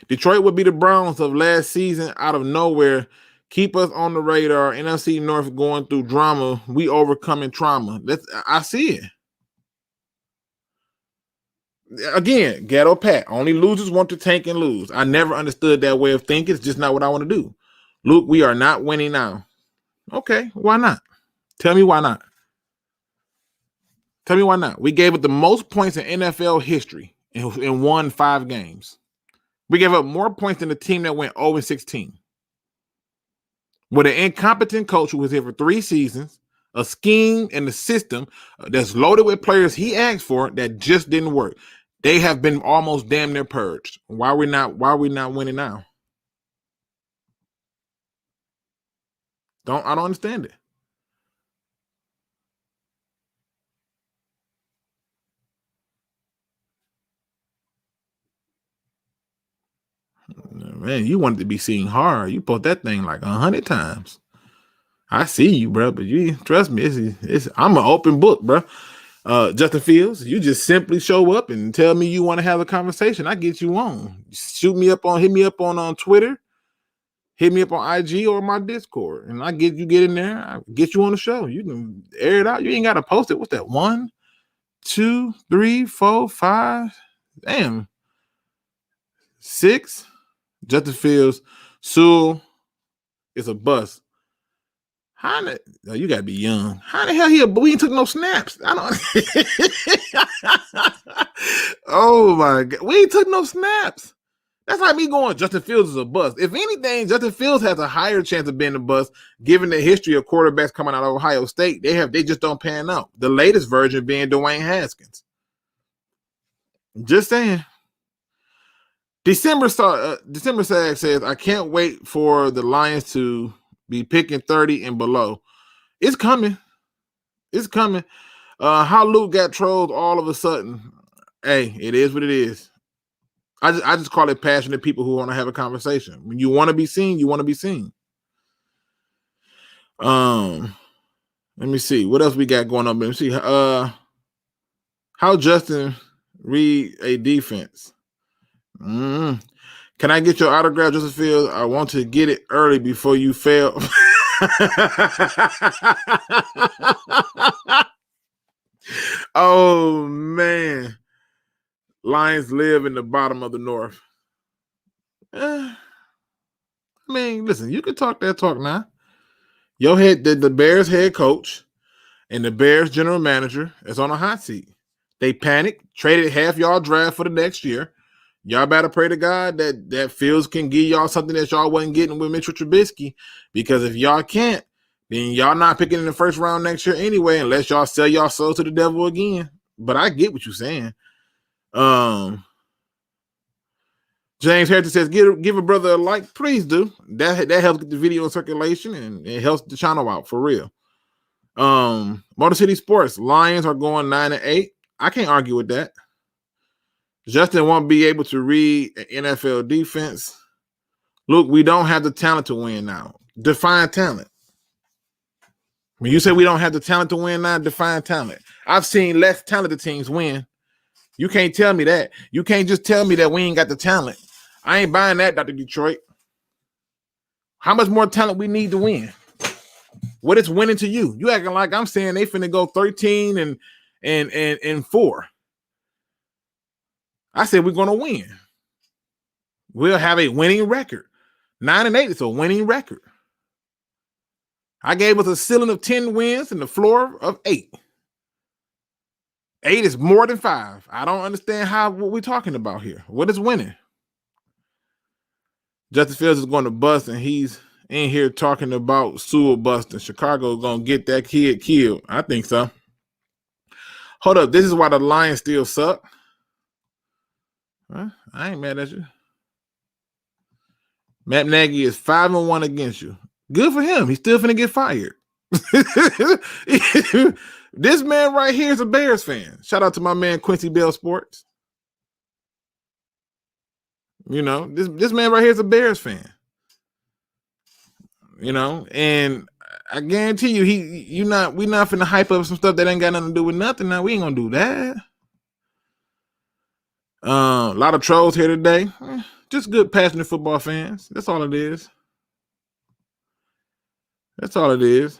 Detroit would be the Browns of last season out of nowhere. Keep us on the radar. NFC North going through drama. We overcoming trauma. I see it. Again, Ghetto Pat. Only losers want to tank and lose. I never understood that way of thinking. It's just not what I want to do. Luke, we are not winning now. Okay, why not? Tell me why not. Tell me why not. We gave up the most points in NFL history and won 5 games. We gave up more points than the team that went 0-16. With an incompetent coach who was here for 3 seasons, a scheme and a system that's loaded with players he asked for that just didn't work. They have been almost damn near purged. Why are we not winning now? I don't understand it. Man, you wanted to be seen hard. You post that thing like 100 times. I see you, bro, but you trust me. I'm an open book, bro. Justin Fields, you just simply show up and tell me you want to have a conversation. I get you on. Hit me up on Twitter, hit me up on IG or my Discord, and I get in there. I get you on the show. You can air it out. You ain't got to post it. What's that? 1, 2, 3, 4, 5. Damn. 6. Justin Fields, Sewell is a bust. You gotta be young. How the hell we ain't took no snaps? I don't. Oh my God, we ain't took no snaps. That's like me going, Justin Fields is a bust. If anything, Justin Fields has a higher chance of being a bust, given the history of quarterbacks coming out of Ohio State. They just don't pan out. The latest version being Dwayne Haskins. Just saying. December Sag says, I can't wait for the Lions to be picking 30 and below. It's coming. It's coming. How Luke got trolled all of a sudden. Hey, it is what it is. I just call it passionate people who want to have a conversation. When you want to be seen, you want to be seen. Let me see. What else we got going on? Let me see. How Justin read a defense. Can I get your autograph, Justin Fields? I want to get it early before you fail. Oh, man. Lions live in the bottom of the North. I mean, listen, you can talk that talk now. The Bears head coach and the Bears general manager is on a hot seat. They panicked, traded half y'all draft for the next year. Y'all better pray to God that Fields can give y'all something that y'all wasn't getting with Mitchell Trubisky, because if y'all can't, then y'all not picking in the first round next year anyway, unless y'all sell y'all soul to the devil again. But I get what you're saying. James Harrington says, give a brother a like. Please do. That helps get the video in circulation, and it helps the channel out for real. Motor City Sports, Lions are going 9-8. I can't argue with that. Justin won't be able to read an NFL defense. Look, we don't have the talent to win now. Define talent. When you say we don't have the talent to win now, define talent. I've seen less talented teams win. You can't tell me that. You can't just tell me that we ain't got the talent. I ain't buying that, Dr. Detroit. How much more talent we need to win? What is winning to you? You acting like I'm saying they finna go 13 and 4. I said we're gonna win. We'll have a winning record. 9-8 is a winning record. I gave us a ceiling of 10 wins and the floor of 8. 8 is more than 5. I don't understand what we're talking about here. What is winning? Justin Fields is going to bust, and he's in here talking about Sewell busting. Chicago is going to get that kid killed. I think so. Hold up. This is why the Lions still suck. Well, I ain't mad at you. Matt Nagy is 5-1 against you. Good for him. He's still finna get fired. This man right here is a Bears fan. Shout out to my man Quincy Bell Sports. You know, this man right here is a Bears fan. You know, and I guarantee you, we not finna hype up some stuff that ain't got nothing to do with nothing. Now we ain't gonna do that. A lot of trolls here today. Just good, passionate football fans. That's all it is. That's all it is.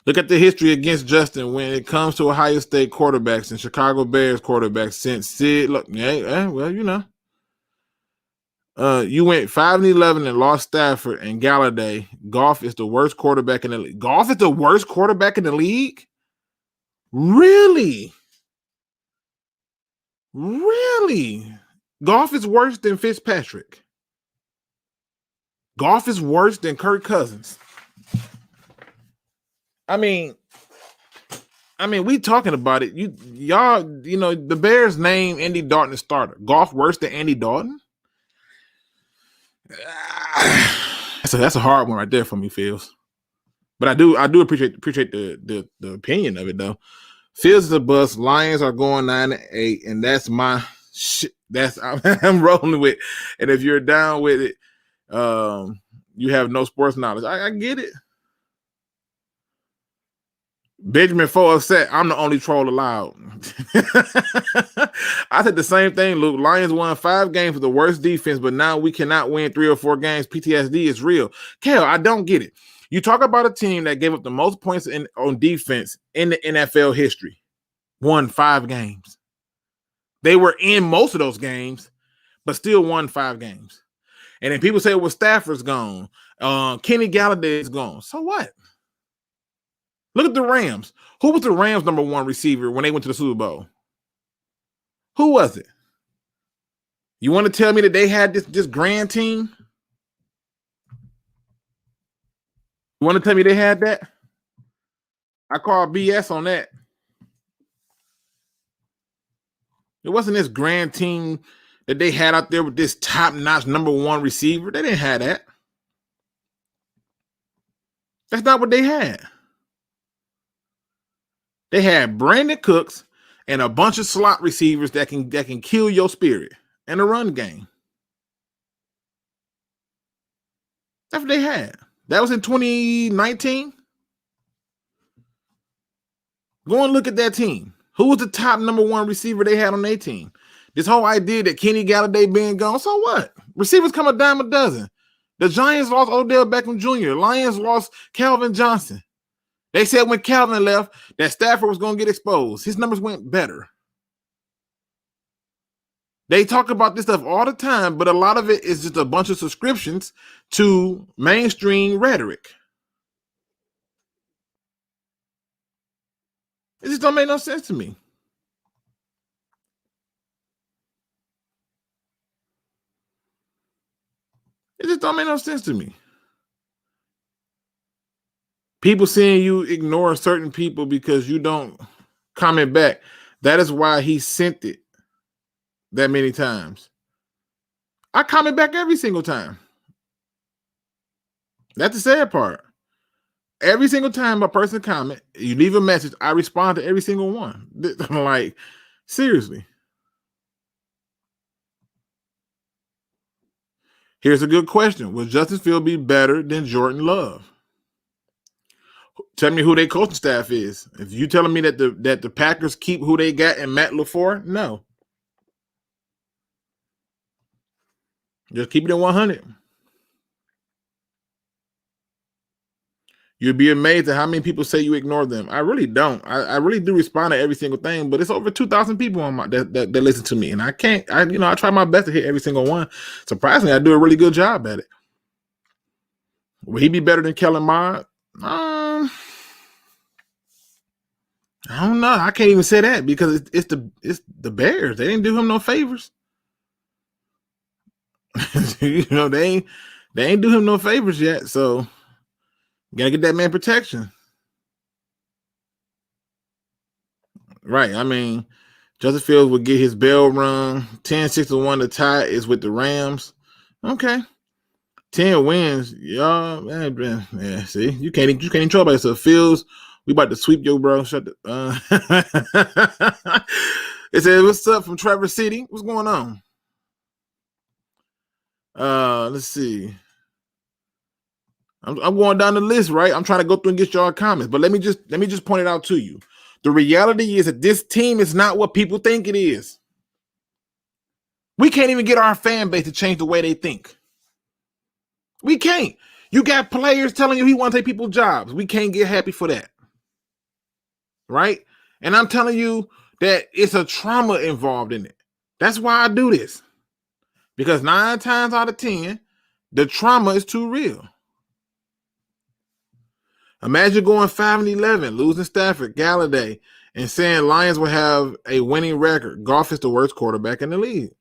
Look at the history against Justin when it comes to Ohio State quarterbacks and Chicago Bears quarterbacks since Sid. Look, well, you know. You went 5-11 and lost Stafford and Galladay. Goff is the worst quarterback in the league. Goff is the worst quarterback in the league? Really? Really? Goff is worse than Fitzpatrick. Goff is worse than Kirk Cousins. I mean, we talking about it. Y'all, the Bears name Andy Dalton as starter. Goff worse than Andy Dalton? That's a hard one right there for me, Fields. But I do appreciate the opinion of it though. Fields is a bust. Lions are going 9-8, and that's my shit. I'm rolling with. And if you're down with it, you have no sports knowledge. I get it. Benjamin Foe upset. I'm the only troll allowed. I said the same thing, Luke. Lions won 5 games with the worst defense, but now we cannot win 3 or 4 games. PTSD is real. Kale, I don't get it. You talk about a team that gave up the most points on defense in the NFL history. Won 5 games. They were in most of those games, but still won 5 games. And then people say, well, Stafford's gone. Kenny Galladay is gone. So what? Look at the Rams. Who was the Rams' number 1 receiver when they went to the Super Bowl? Who was it? You want to tell me that they had this grand team? You want to tell me they had that? I call BS on that. It wasn't this grand team that they had out there with this top-notch number 1 receiver. They didn't have that. That's not what they had. They had Brandon Cooks and a bunch of slot receivers that can kill your spirit and a run game. That's what they had. That was in 2019. Go and look at that team. Who was the top number 1 receiver they had on their team? This whole idea that Kenny Galladay being gone, so what? Receivers come a dime a dozen. The Giants lost Odell Beckham Jr. Lions lost Calvin Johnson. They said when Calvin left that Stafford was going to get exposed. His numbers went better. They talk about this stuff all the time, but a lot of it is just a bunch of subscriptions to mainstream rhetoric. It just don't make no sense to me. It just don't make no sense to me. People seeing you ignore certain people because you don't comment back. That is why he sent it that many times. I comment back every single time. That's the sad part. Every single time a person comment, you leave a message, I respond to every single one. I'm like, seriously. Here's a good question. Will Justin Fields be better than Jordan Love? Tell me who their coaching staff is. If you telling me that the Packers keep who they got and Matt LaFleur, no. Just keep it at 100. You'd be amazed at how many people say you ignore them. I really don't. I really do respond to every single thing, but it's over 2,000 people on that listen to me, and I can't. I try my best to hit every single one. Surprisingly, I do a really good job at it. Will he be better than Kellen Mond? I don't know. I can't even say that because it's the Bears. They didn't do him no favors. They ain't do him no favors yet. So you gotta get that man protection. Right. I mean, Justin Fields will get his bell rung. 10-6-1 to tie is with the Rams. Okay. 10 wins. Y'all, man, yeah, see, you can't even trouble yourself. Fields, we about to sweep yo, bro. Shut the It says, what's up from Traverse City? What's going on? Let's see. I'm going down the list, right? I'm trying to go through and get y'all comments, but let me just point it out to you. The reality is that this team is not what people think it is. We can't even get our fan base to change the way they think. We can't. You got players telling you he wants to take people's jobs. We can't get happy for that. Right? And I'm telling you that it's a trauma involved in it. That's why I do this. Because 9 times out of 10, the trauma is too real. Imagine going 5-11, losing Stafford, Galladay, and saying Lions will have a winning record. Goff is the worst quarterback in the league.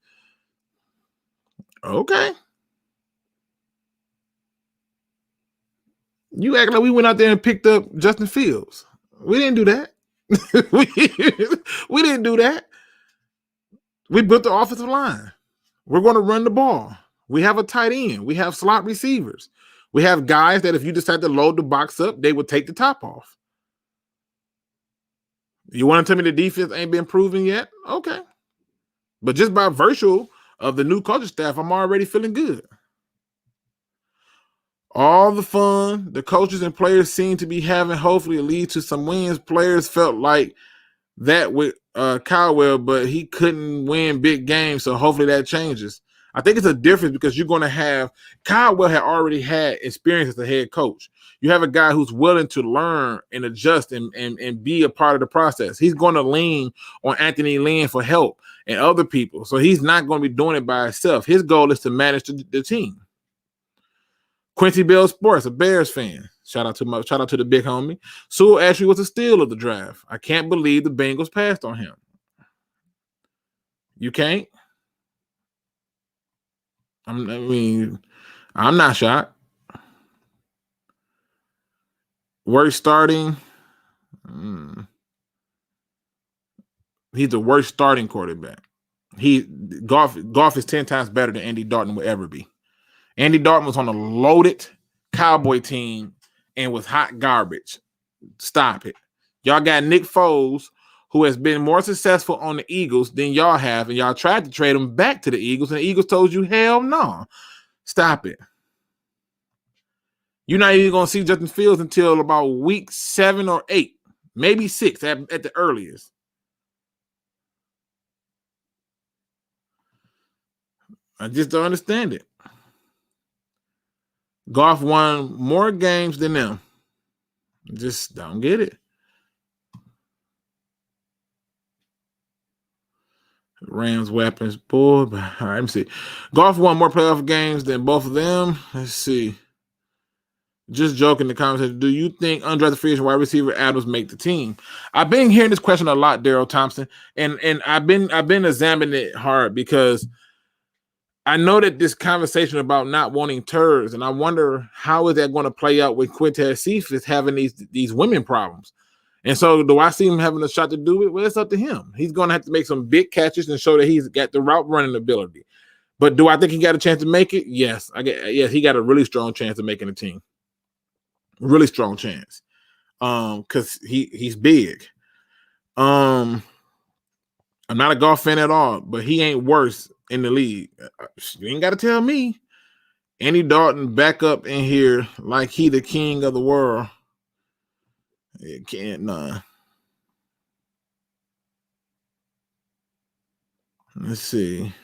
Okay. You act like we went out there and picked up Justin Fields. We didn't do that. we didn't do that. We built the offensive line. We're going to run the ball. We have a tight end. We have slot receivers. We have guys that if you decide to load the box up, they would take the top off. You want to tell me the defense ain't been proven yet? Okay. But just by virtue of the new coaching staff, I'm already feeling good. All the fun the coaches and players seem to be having hopefully lead to some wins. Players felt like that with Caldwell, but he couldn't win big games, so hopefully that changes. I think it's a difference because you're going to have – Caldwell had already had experience as a head coach. You have a guy who's willing to learn and adjust and be a part of the process. He's going to lean on Anthony Lynn for help and other people, so he's not going to be doing it by himself. His goal is to manage the team. Quincy Bell Sports, a Bears fan. Shout out to the big homie. Sewell actually was a steal of the draft. I can't believe the Bengals passed on him. You can't? I'm not shocked. Worst starting. He's the worst starting quarterback. Goff is 10 times better than Andy Dalton will ever be. Andy Dalton was on a loaded Cowboy team and was hot garbage. Stop it. Y'all got Nick Foles, who has been more successful on the Eagles than y'all have, and y'all tried to trade him back to the Eagles, and the Eagles told you, hell no. Stop it. You're not even going to see Justin Fields until about week 7 or 8, maybe 6 at the earliest. I just don't understand it. Goff won more games than them. Just don't get it. Rams weapons, boy. All right, let me see. Goff won more playoff games than both of them. Let's see. Just joking in the conversation. Do you think undrafted free agent wide receiver Adams make the team? I've been hearing this question a lot, Daryl Thompson, and I've been examining it hard because I know that this conversation about not wanting turds, and I wonder how is that going to play out when Quintez Cephas having these women problems. And so do I see him having a shot to do it? Well, it's up to him. He's going to have to make some big catches and show that he's got the route running ability. But do I think he got a chance to make it? Yes. Yes, he got a really strong chance of making the team. Really strong chance. Because he's big. I'm not a Goff fan at all, but he ain't worse in the league. You ain't got to tell me. Andy Dalton back up in here like he the king of the world. It can't, nah. Let's see.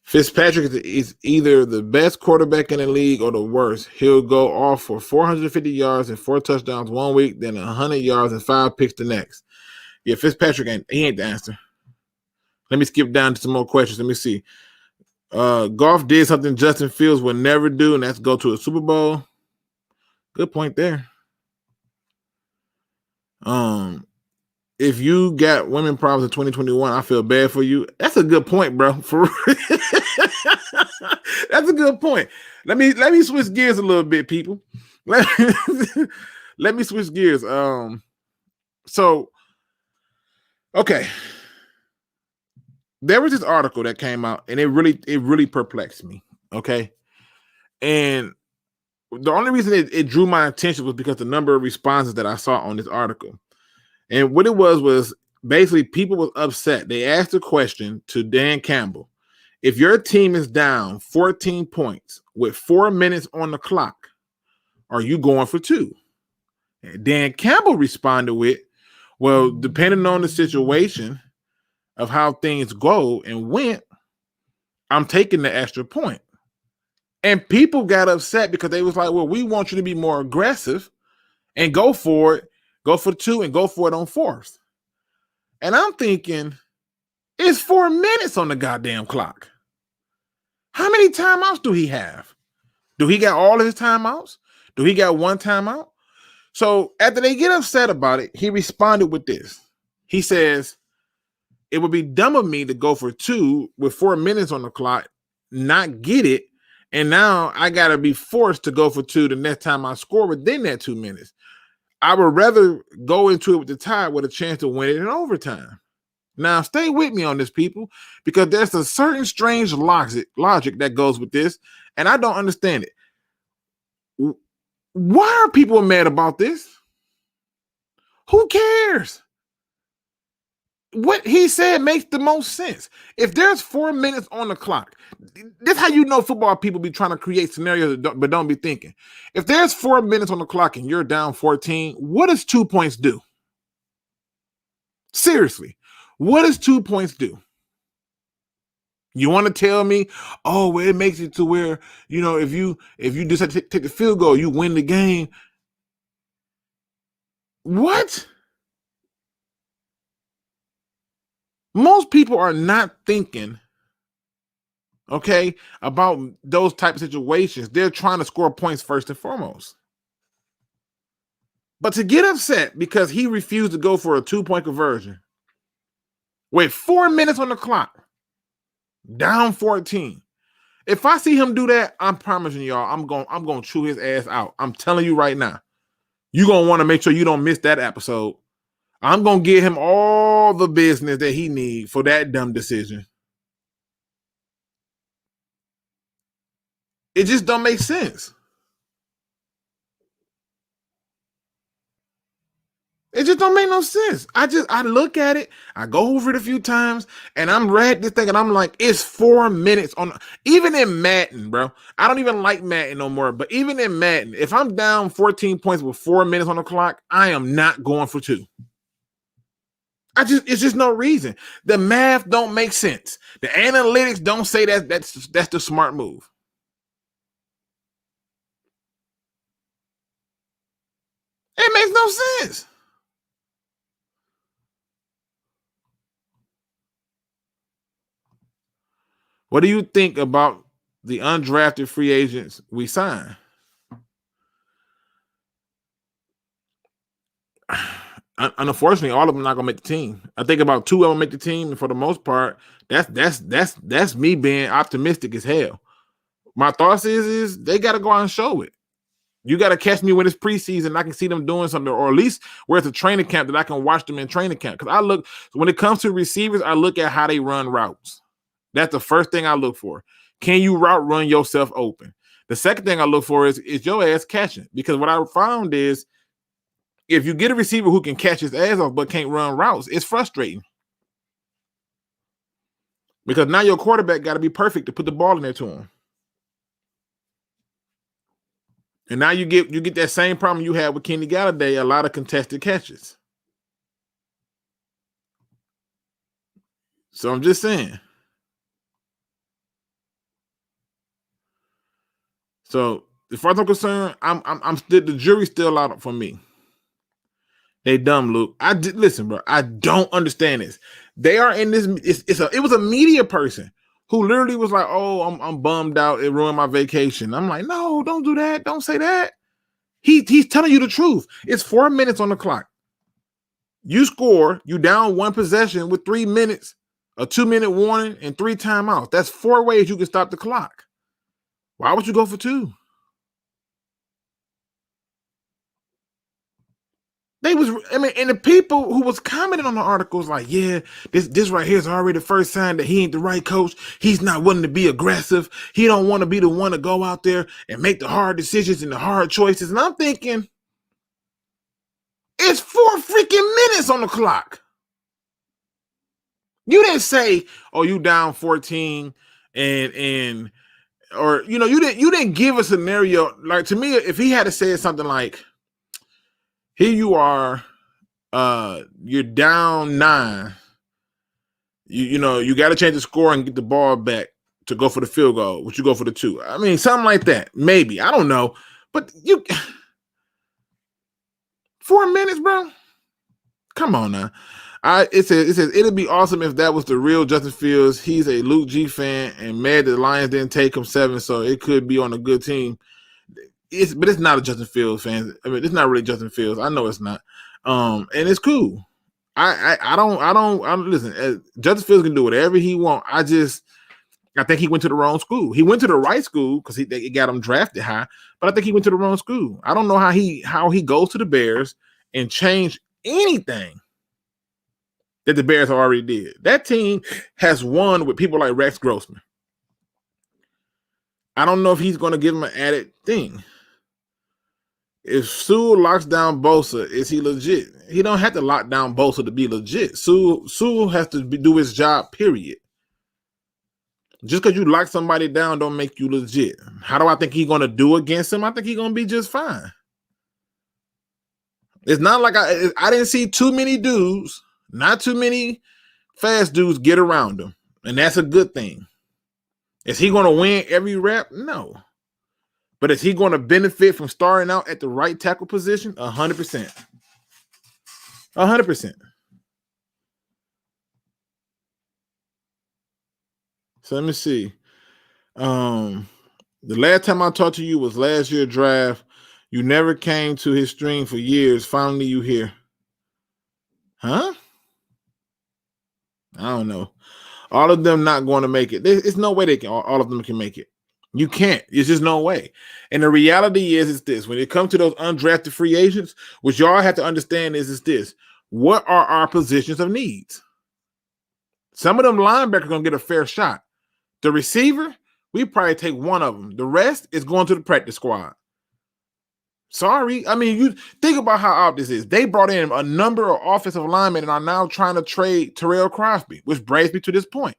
Fitzpatrick is either the best quarterback in the league or the worst. He'll go off for 450 yards and 4 touchdowns one week, then 100 yards and 5 picks the next. Yeah, Fitzpatrick ain't the answer. Let me skip down to some more questions. Let me see. Goff did something Justin Fields would never do, and that's go to a Super Bowl. Good point there. If you got women problems in 2021, I feel bad for you. That's a good point, bro. For that's a good point. Let me switch gears a little bit, people. Let me switch gears. Okay. There was this article that came out, and it really perplexed me. Okay, and the only reason it drew my attention was because the number of responses that I saw on this article. And what it was basically people was upset. They asked a question to Dan Campbell. If your team is down 14 points with 4 minutes on the clock, are you going for 2? And Dan Campbell responded with, well, depending on the situation of how things go and went, I'm taking the extra point. And people got upset because they was like, well, we want you to be more aggressive and go for it. Go for 2 and go for it on 4th. And I'm thinking, it's 4 minutes on the goddamn clock. How many timeouts do he have? Do he got all of his timeouts? Do he got one timeout? So after they get upset about it, he responded with this. He says, it would be dumb of me to go for 2 with 4 minutes on the clock, not get it, and now I got to be forced to go for 2 the next time I score within that 2 minutes. I would rather go into it with the tie with a chance to win it in overtime. Now, stay with me on this, people, because there's a certain strange logic that goes with this, and I don't understand it. Why are people mad about this? Who cares? What he said makes the most sense. If there's 4 minutes on the clock, this is how you know football people be trying to create scenarios but don't be thinking. If there's 4 minutes on the clock and you're down 14, what does 2 points do? Seriously, what does 2 points do? You want to tell me, oh, well, it makes it to where, if you decide to take the field goal, you win the game. What? Most people are not thinking, okay, about those type of situations. They're trying to score points first and foremost. But to get upset because he refused to go for a 2-point conversion with 4 minutes on the clock, down 14. If I see him do that, I'm promising y'all, I'm going to chew his ass out. I'm telling you right now. You're going to want to make sure you don't miss that episode. I'm going to give him all the business that he needs for that dumb decision. It just don't make sense. It just don't make no sense. I look at it, I go over it a few times, and I'm read this thing, and I'm like, it's 4 minutes on. Even in Madden, bro. I don't even like Madden no more, but even in Madden, if I'm down 14 points with 4 minutes on the clock, I am not going for 2. It's just no reason. The math don't make sense. The analytics don't say that's the smart move. It makes no sense. What do you think about the undrafted free agents we signed? Unfortunately, all of them not gonna make the team. I think about 2 of them make the team, and for the most part, that's me being optimistic as hell. My thoughts is they got to go out and show it. You got to catch me when it's preseason. I can see them doing something, or at least where it's a training camp that I can watch them in training camp. Because when it comes to receivers, I look at how they run routes. That's the first thing I look for. Can you route run yourself open? The second thing I look for is your ass catching. Because what I found is, if you get a receiver who can catch his ass off but can't run routes, it's frustrating. Because now your quarterback got to be perfect to put the ball in there to him. And now you get that same problem you had with Kenny Galladay, a lot of contested catches. So I'm just saying. So as far as I'm concerned, I'm still, the jury's still out for me. They dumb, Luke. Listen, bro. I don't understand this. They are in this. It was a media person who literally was like, "Oh, I'm bummed out. It ruined my vacation." I'm like, "No, don't do that. Don't say that." He's telling you the truth. It's 4 minutes on the clock. You score. You down 1 possession with 3 minutes, a 2-minute warning, and 3 timeouts. That's 4 ways you can stop the clock. Why would you go for 2? And the people who was commenting on the articles like, yeah, this right here is already the first sign that he ain't the right coach. He's not willing to be aggressive. He don't want to be the one to go out there and make the hard decisions and the hard choices. And I'm thinking, it's 4 freaking minutes on the clock. You didn't say, oh, you down 14 or you didn't give a scenario. Like, to me, if he had to say something like, here you are, you're down 9. You got to change the score and get the ball back to go for the field goal. Would you go for the 2? I mean, something like that. Maybe. I don't know. But 4 minutes, bro? Come on now. It says it'd be awesome if that was the real Justin Fields. He's a Luke G fan and mad that the Lions didn't take him 7, so it could be on a good team. it's not a Justin Fields fan. I mean, it's not really Justin Fields. I know it's not. And it's cool. I don't listen. Justin Fields can do whatever he wants. I think he went to the wrong school. He went to the right school because he got him drafted high, but I think he went to the wrong school. I don't know how he goes to the Bears and change anything that the Bears already did. That team has won with people like Rex Grossman. I don't know if he's going to give him an added thing. If Sewell locks down Bosa, is he legit? He don't have to lock down Bosa to be legit. Sewell has to do his job, period. Just because you lock somebody down don't make you legit. How do I think he's going to do against him? I think he's going to be just fine. It's not like I didn't see too many dudes, not too many fast dudes get around him. And that's a good thing. Is he going to win every rep? No. But is he going to benefit from starting out at the right tackle position? 100%. 100%. So let me see. The last time I talked to you was last year draft. You never came to his stream for years. Finally, you here. Huh? I don't know. All of them not going to make it. There's no way all of them can make it. You can't. It's just no way. And the reality is this. When it comes to those undrafted free agents, what y'all have to understand is this. What are our positions of needs? Some of them linebackers are going to get a fair shot. The receiver, we probably take one of them. The rest is going to the practice squad. Sorry. I mean, you think about how out this is. They brought in a number of offensive linemen and are now trying to trade Terrell Crosby, which brings me to this point.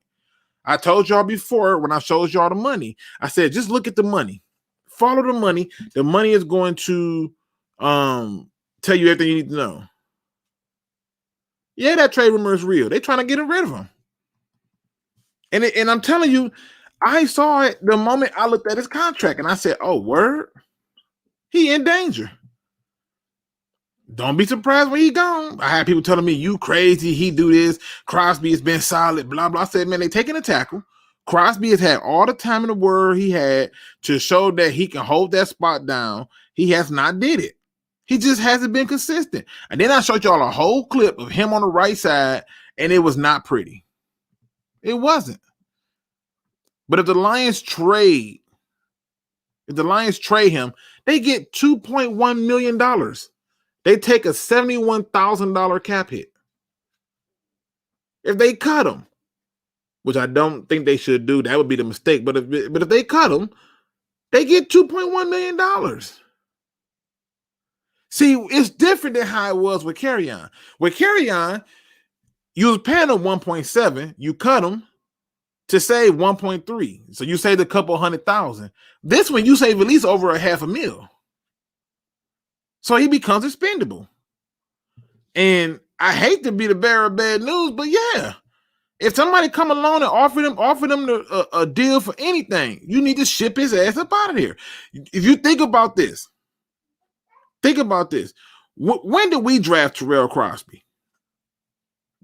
I told y'all before when I showed y'all the money, I said, just look at the money. Follow the money. The money is going to tell you everything you need to know. Yeah, that trade rumor is real. They're trying to get rid of him. And I'm telling you, I saw it the moment I looked at his contract and I said, oh, word? He in danger. Don't be surprised when he gone. I had people telling me, you crazy, he do this. Crosby has been solid, blah, blah. I said, man, they taking a tackle. Crosby has had all the time in the world he had to show that he can hold that spot down. He has not did it. He just hasn't been consistent. And then I showed y'all a whole clip of him on the right side, and it was not pretty. It wasn't. But if the Lions trade him, they get $2.1 million. They take a $71,000 cap hit. If they cut him, which I don't think they should do, that would be the mistake. But if they cut him, they get $2.1 million. See, it's different than how it was with Kerryon. With Kerryon, you was paying him 1.7, you cut him to save 1.3. So you saved a couple $100,000. This one you save at least over $500,000. So he becomes expendable. And I hate to be the bearer of bad news, but yeah, if somebody come along and offer them a deal for anything, you need to ship his ass up out of here. If you think about this. When did we draft Terrell Crosby?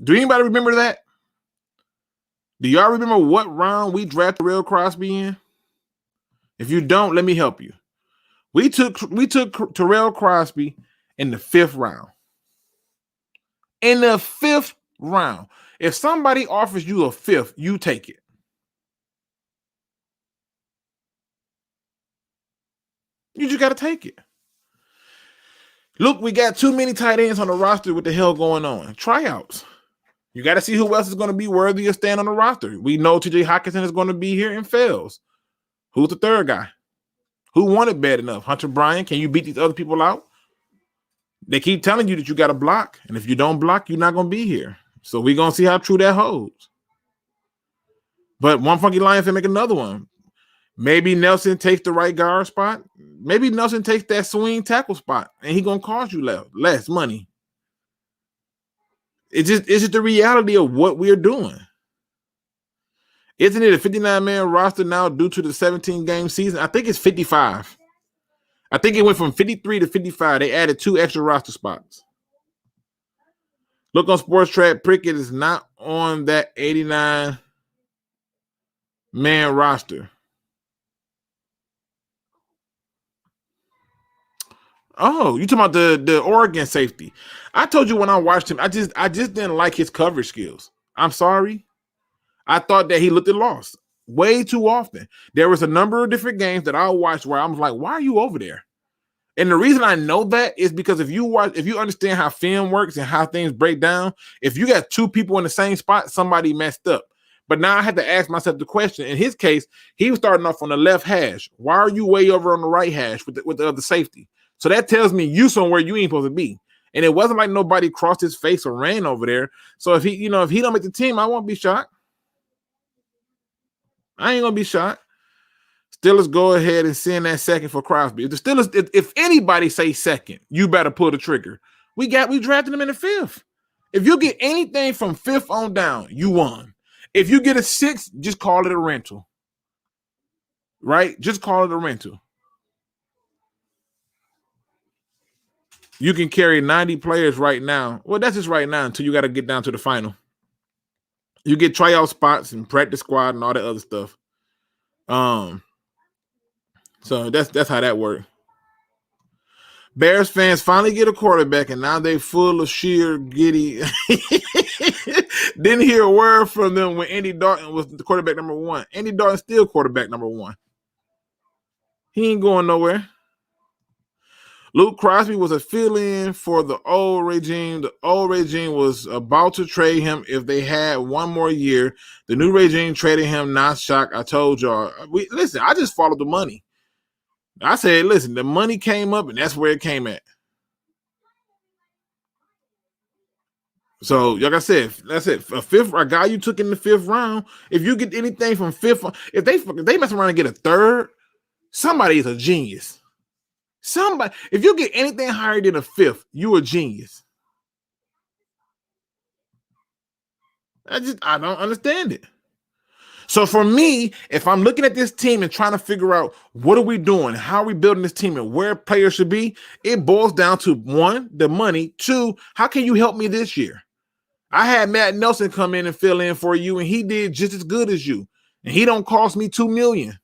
Do anybody remember that? Do y'all remember what round we drafted Terrell Crosby in? If you don't, let me help you. We took Terrell Crosby in the 5th round. In the 5th round. If somebody offers you a 5th, you take it. You just got to take it. Look, we got too many tight ends on the roster. What the hell going on? Tryouts. You got to see who else is going to be worthy of staying on the roster. We know TJ Hockenson is going to be here and fails. Who's the third guy? Who won it bad enough? Hunter Bryant? Can you beat these other people out? They keep telling you that you got to block. And if you don't block, you're not going to be here. So we're going to see how true that holds. But one funky Lion can make another one. Maybe Nelson takes the right guard spot. Maybe Nelson takes that swing tackle spot. And he's going to cost you less money. It's just the reality of what we're doing. Isn't it a 59-man roster now due to the 17-game season? I think it's 55. I think it went from 53 to 55. They added 2 extra roster spots. Look on Sports Track. Prickett is not on that 89-man roster. Oh, you talking about the Oregon safety? I told you when I watched him, I just didn't like his coverage skills. I'm sorry. I thought that he looked at loss way too often. There was a number of different games that I watched where I was like, why are you over there? And the reason I know that is because if you understand how film works and how things break down, if you got two people in the same spot, somebody messed up. But now I had to ask myself the question. In his case, he was starting off on the left hash. Why are you way over on the right hash with the other safety? So that tells me you somewhere you ain't supposed to be. And it wasn't like nobody crossed his face or ran over there. So if he don't make the team, I won't be shocked. I ain't gonna be shocked. Steelers go ahead and send that second for Crosby. If the Steelers, if anybody say second, you better pull the trigger. We drafted him in the fifth. If you get anything from fifth on down, you won. If you get a sixth, just call it a rental. Right? Just call it a rental. You can carry 90 players right now. Well, that's just right now until you got to get down to the final. You get tryout spots and practice squad and all that other stuff. So that's how that works. Bears fans finally get a quarterback, and now they full of sheer giddy. Didn't hear a word from them when Andy Dalton was the quarterback number one. Andy Dalton's still quarterback number one. He ain't going nowhere. Luke Crosby was a fill-in for the old regime. The old regime was about to trade him if they had one more year. The new regime traded him, not shocked. I told y'all. Listen, I just followed the money. I said, listen, the money came up, and that's where it came at. So, like I said, that's it. A guy you took in the fifth round, if you get anything from fifth, if they mess around and get a third, somebody is a genius. Somebody, if you get anything higher than a fifth, you're a genius. I don't understand it. So for me, if I'm looking at this team and trying to figure out what are we doing, how are we building this team and where players should be, it boils down to one, the money, two, how can you help me this year? I had Matt Nelson come in and fill in for you, and he did just as good as you. And he don't cost me $2 million.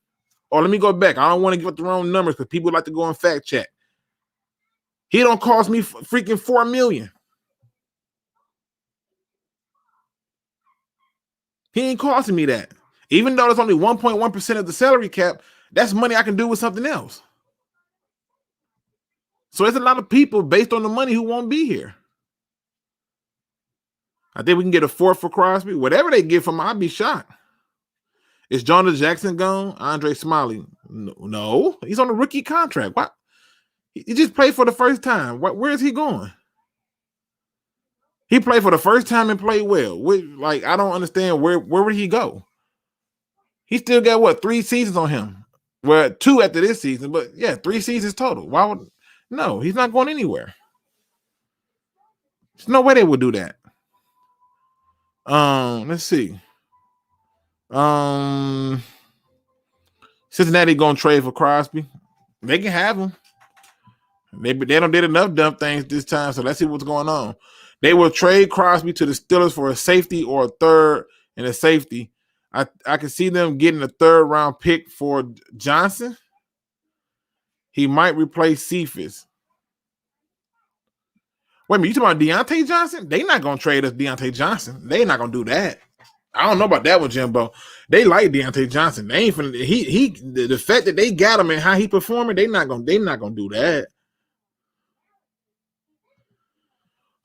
Or let me go back. I don't want to give up the wrong numbers because people like to go and fact check. He don't cost me freaking $4 million. He ain't costing me that. Even though there's only 1.1% of the salary cap, that's money I can do with something else. So there's a lot of people based on the money who won't be here. I think we can get a fourth for Crosby. Whatever they give from him, I'd be shocked. Is Jonah Jackson gone? Andre Smiley? No. He's on a rookie contract. What? He just played for the first time. Where is he going? He played for the first time and played well. I don't understand where would he go? He still got 3 seasons on him. Well, 2 after this season, but yeah, 3 seasons total. Why would? No, he's not going anywhere. There's no way they would do that. Let's see. Cincinnati gonna trade for Crosby. They can have him. They don't did enough dumb things this time, so let's see what's going on. They will trade Crosby to the Steelers for a safety or a third and a safety. I can see them getting a 3rd round pick for Johnson. He might replace Cephas. Wait a minute, you talking about Deontay Johnson? They not gonna trade us Deontay Johnson. They not gonna do that. I don't know about that one, Jimbo. They like Deontay Johnson. They ain't finna, the fact that they got him and how he performing, they not gonna do that.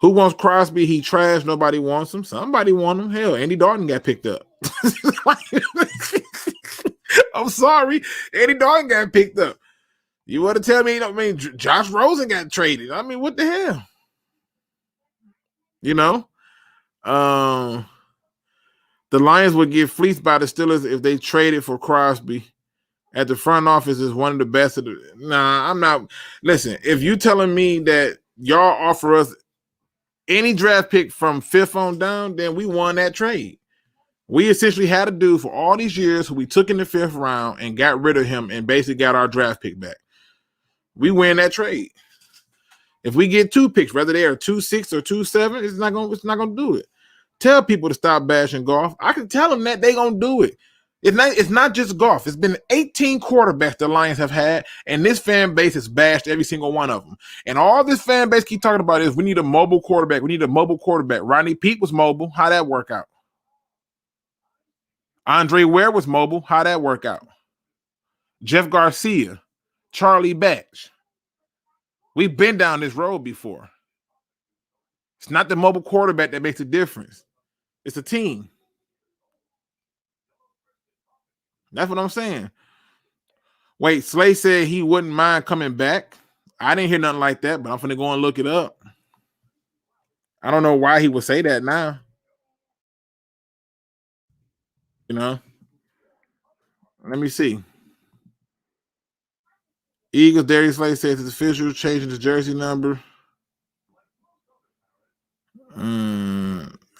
Who wants Crosby? He trash. Nobody wants him. Somebody want him. Hell, Andy Dalton got picked up. I'm sorry. Andy Dalton got picked up. You want to tell me, Josh Rosen got traded. I mean, what the hell? The Lions would get fleeced by the Steelers if they traded for Crosby. At the front office is one of the best. I'm not. Listen, if you telling me that y'all offer us any draft pick from 5th on down, then we won that trade. We essentially had a dude for all these years who we took in the 5th round and got rid of him and basically got our draft pick back. We win that trade. If we get 2 picks, whether they are 2-6 or 2-7, it's not gonna do it. Tell people to stop bashing golf. I can tell them that they gonna do it. It's not just Goff. It's been 18 quarterbacks the Lions have had, and this fan base has bashed every single one of them. And all this fan base keep talking about is we need a mobile quarterback. We need a mobile quarterback. Rodney Peete was mobile. How'd that work out? Andre Ware was mobile. How'd that work out? Jeff Garcia, Charlie Batch. We've been down this road before. It's not the mobile quarterback that makes a difference. It's a team. That's what I'm saying. Wait, Slay said he wouldn't mind coming back. I didn't hear nothing like that, but I'm finna go and look it up. I don't know why he would say that now. You know? Let me see. Eagles, Darius Slay says his official changing his jersey number.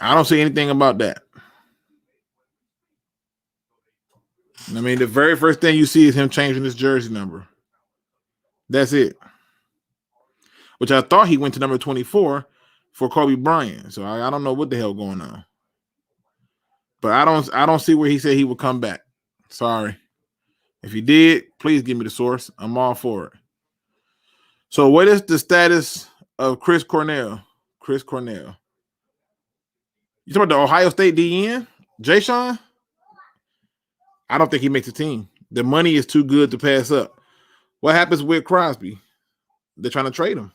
I don't see anything about that. I mean, the very first thing you see is him changing his jersey number. That's it. Which I thought he went to number 24 for Kobe Bryant. So I don't know what the hell going on. But I don't see where he said he would come back. Sorry. If he did, please give me the source. I'm all for it. So what is the status of Chris Cornell? Chris Cornell. You talking about the Ohio State DN? Jay Sean? I don't think he makes a team. The money is too good to pass up. What happens with Crosby? They're trying to trade him.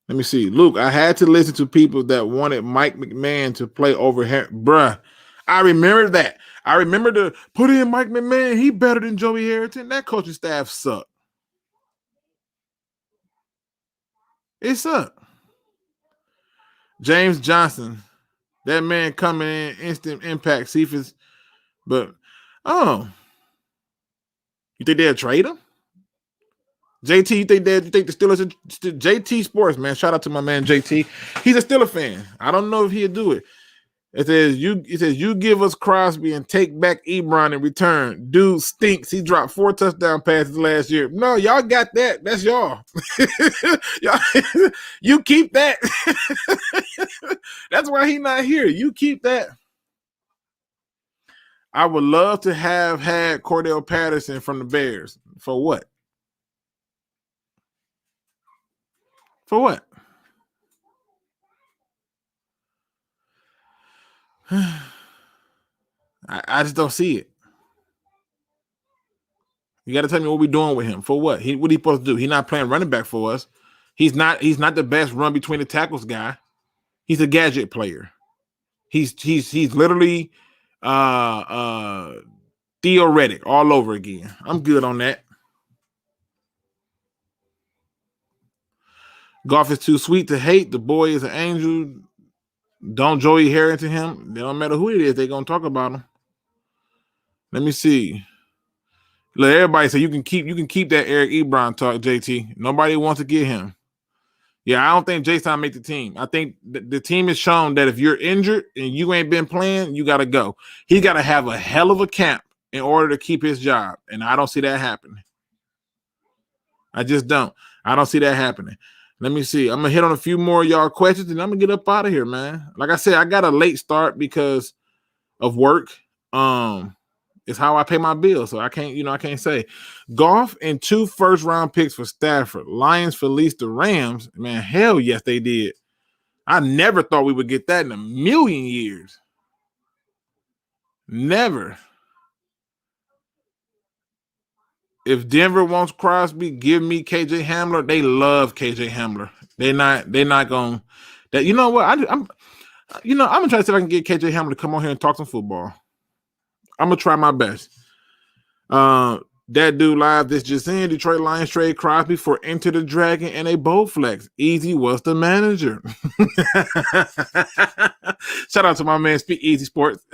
Let me see. Luke, I had to listen to people that wanted Mike McMahon to play over here. Bruh, I remember that. I remember to put in Mike McMahon. He better than Joey Harrington. That coaching staff sucked. It sucked. James Johnson. That man coming in, instant impact. See if it's, but you think they'll trade him? JT, you think the Steelers? JT.Sports, man. Shout out to my man JT. He's a Steeler fan. I don't know if he'll do it. It says you give us Crosby and take back Ebron in return. Dude stinks. He dropped 4 touchdown passes last year. No, y'all got that. That's y'all. Y'all you keep that. That's why he's not here. You keep that. I would love to have had Cordell Patterson from the Bears. For what? For what? I just don't see it. You got to tell me what we're doing with him. For what? What he supposed to do? He's not playing running back for us. He's not the best run between the tackles guy. He's a gadget player. He's literally theoretic all over again. I'm good on that. Goff is too sweet to hate. The boy is an angel. Don't Joey Harrington him. They don't matter who it is. They're going to talk about him. Let me see. Look, everybody say you can keep that Eric Ebron talk, JT. Nobody wants to get him. Yeah, I don't think Jason make the team. I think the team has shown that if you're injured and you ain't been playing, you got to go. He got to have a hell of a camp in order to keep his job, and I don't see that happening. I just don't. I don't see that happening. Let me see. I'm going to hit on a few more of y'all questions, and I'm going to get up out of here, man. Like I said, I got a late start because of work. It's how I pay my bills, so I can't say. Goff and 2 first-round picks for Stafford. Lions fleeced the Rams. Man, hell yes, they did. I never thought we would get that in a million years. Never. If Denver wants Crosby, give me KJ Hamler. They love KJ Hamler. They're not going. That you know what? I'm gonna try to see if I can get KJ Hamler to come on here and talk some football. I'm gonna try my best. That dude live this just in. Detroit Lions trade Crosby for Enter the Dragon and a Bowflex. Easy was the manager. Shout out to my man SpeakEZ Sports.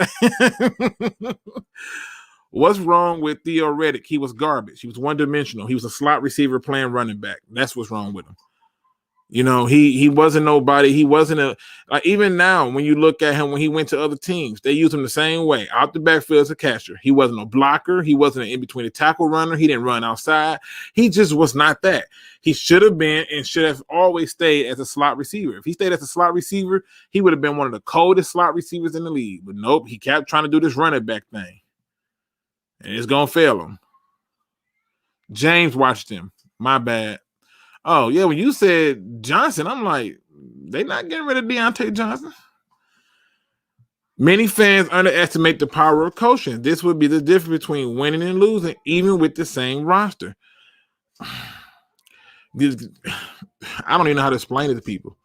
What's wrong with Theo Reddick? He was garbage. He was one-dimensional. He was a slot receiver playing running back. That's what's wrong with him. He wasn't nobody. He wasn't even now when you look at him when he went to other teams, they used him the same way. Out the backfield as a catcher. He wasn't a blocker. He wasn't an in-between the tackle runner. He didn't run outside. He just was not that. He should have been and should have always stayed as a slot receiver. If he stayed as a slot receiver, he would have been one of the coldest slot receivers in the league. But nope, he kept trying to do this running back thing. And it's going to fail him. James watched him. My bad. Oh, yeah, when you said Johnson, I'm like, they not getting rid of Deontay Johnson. Many fans underestimate the power of coaching. This would be the difference between winning and losing, even with the same roster. I don't even know how to explain it to people.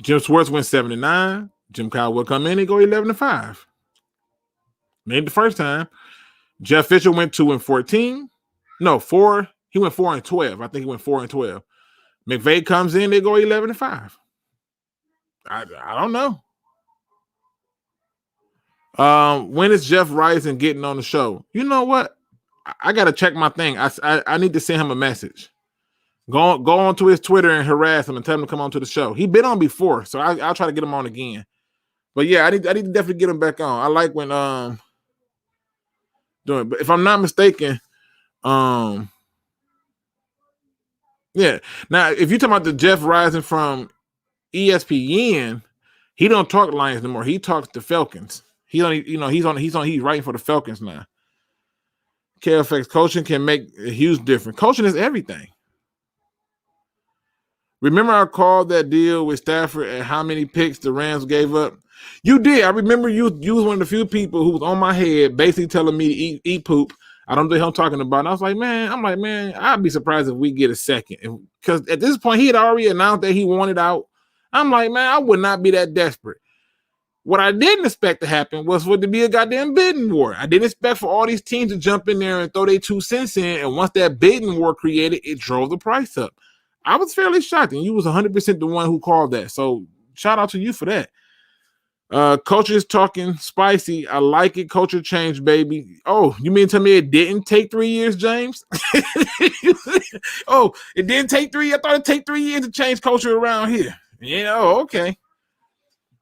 Jim Schwartz went 7-9. Jim Kyle will come in and go 11-5. Made the first time. Jeff Fisher went 2-14. No, 4. He went 4-12. I think he went 4-12. McVay comes in, they go 11-5. I don't know. When is Jeff Rising getting on the show? You know what? I got to check my thing. I need to send him a message. Go on to his Twitter and harass him and tell him to come on to the show. He's been on before, so I'll try to get him on again. But yeah, I need to definitely get him back on. I like when doing. But if I'm not mistaken, yeah. Now, if you're talking about the Jeff Rising from ESPN, he don't talk Lions anymore. He talks the Falcons. He's writing for the Falcons now. KFX coaching can make a huge difference. Coaching is everything. Remember I called that deal with Stafford and how many picks the Rams gave up? You did. I remember you was one of the few people who was on my head basically telling me to eat poop. I don't know who I'm talking about. And I was like, man, I'd be surprised if we get a second. Because at this point, he had already announced that he wanted out. I'm like, man, I would not be that desperate. What I didn't expect to happen was for it to be a goddamn bidding war. I didn't expect for all these teams to jump in there and throw their 2 cents in. And once that bidding war created, it drove the price up. I was fairly shocked. And you was 100% the one who called that. So shout out to you for that. Culture is talking spicy. I like it. Culture change, baby. Oh, you mean to tell me it didn't take 3 years, James? Oh, it didn't take 3 years? I thought it'd take 3 years to change culture around here. Yeah, okay.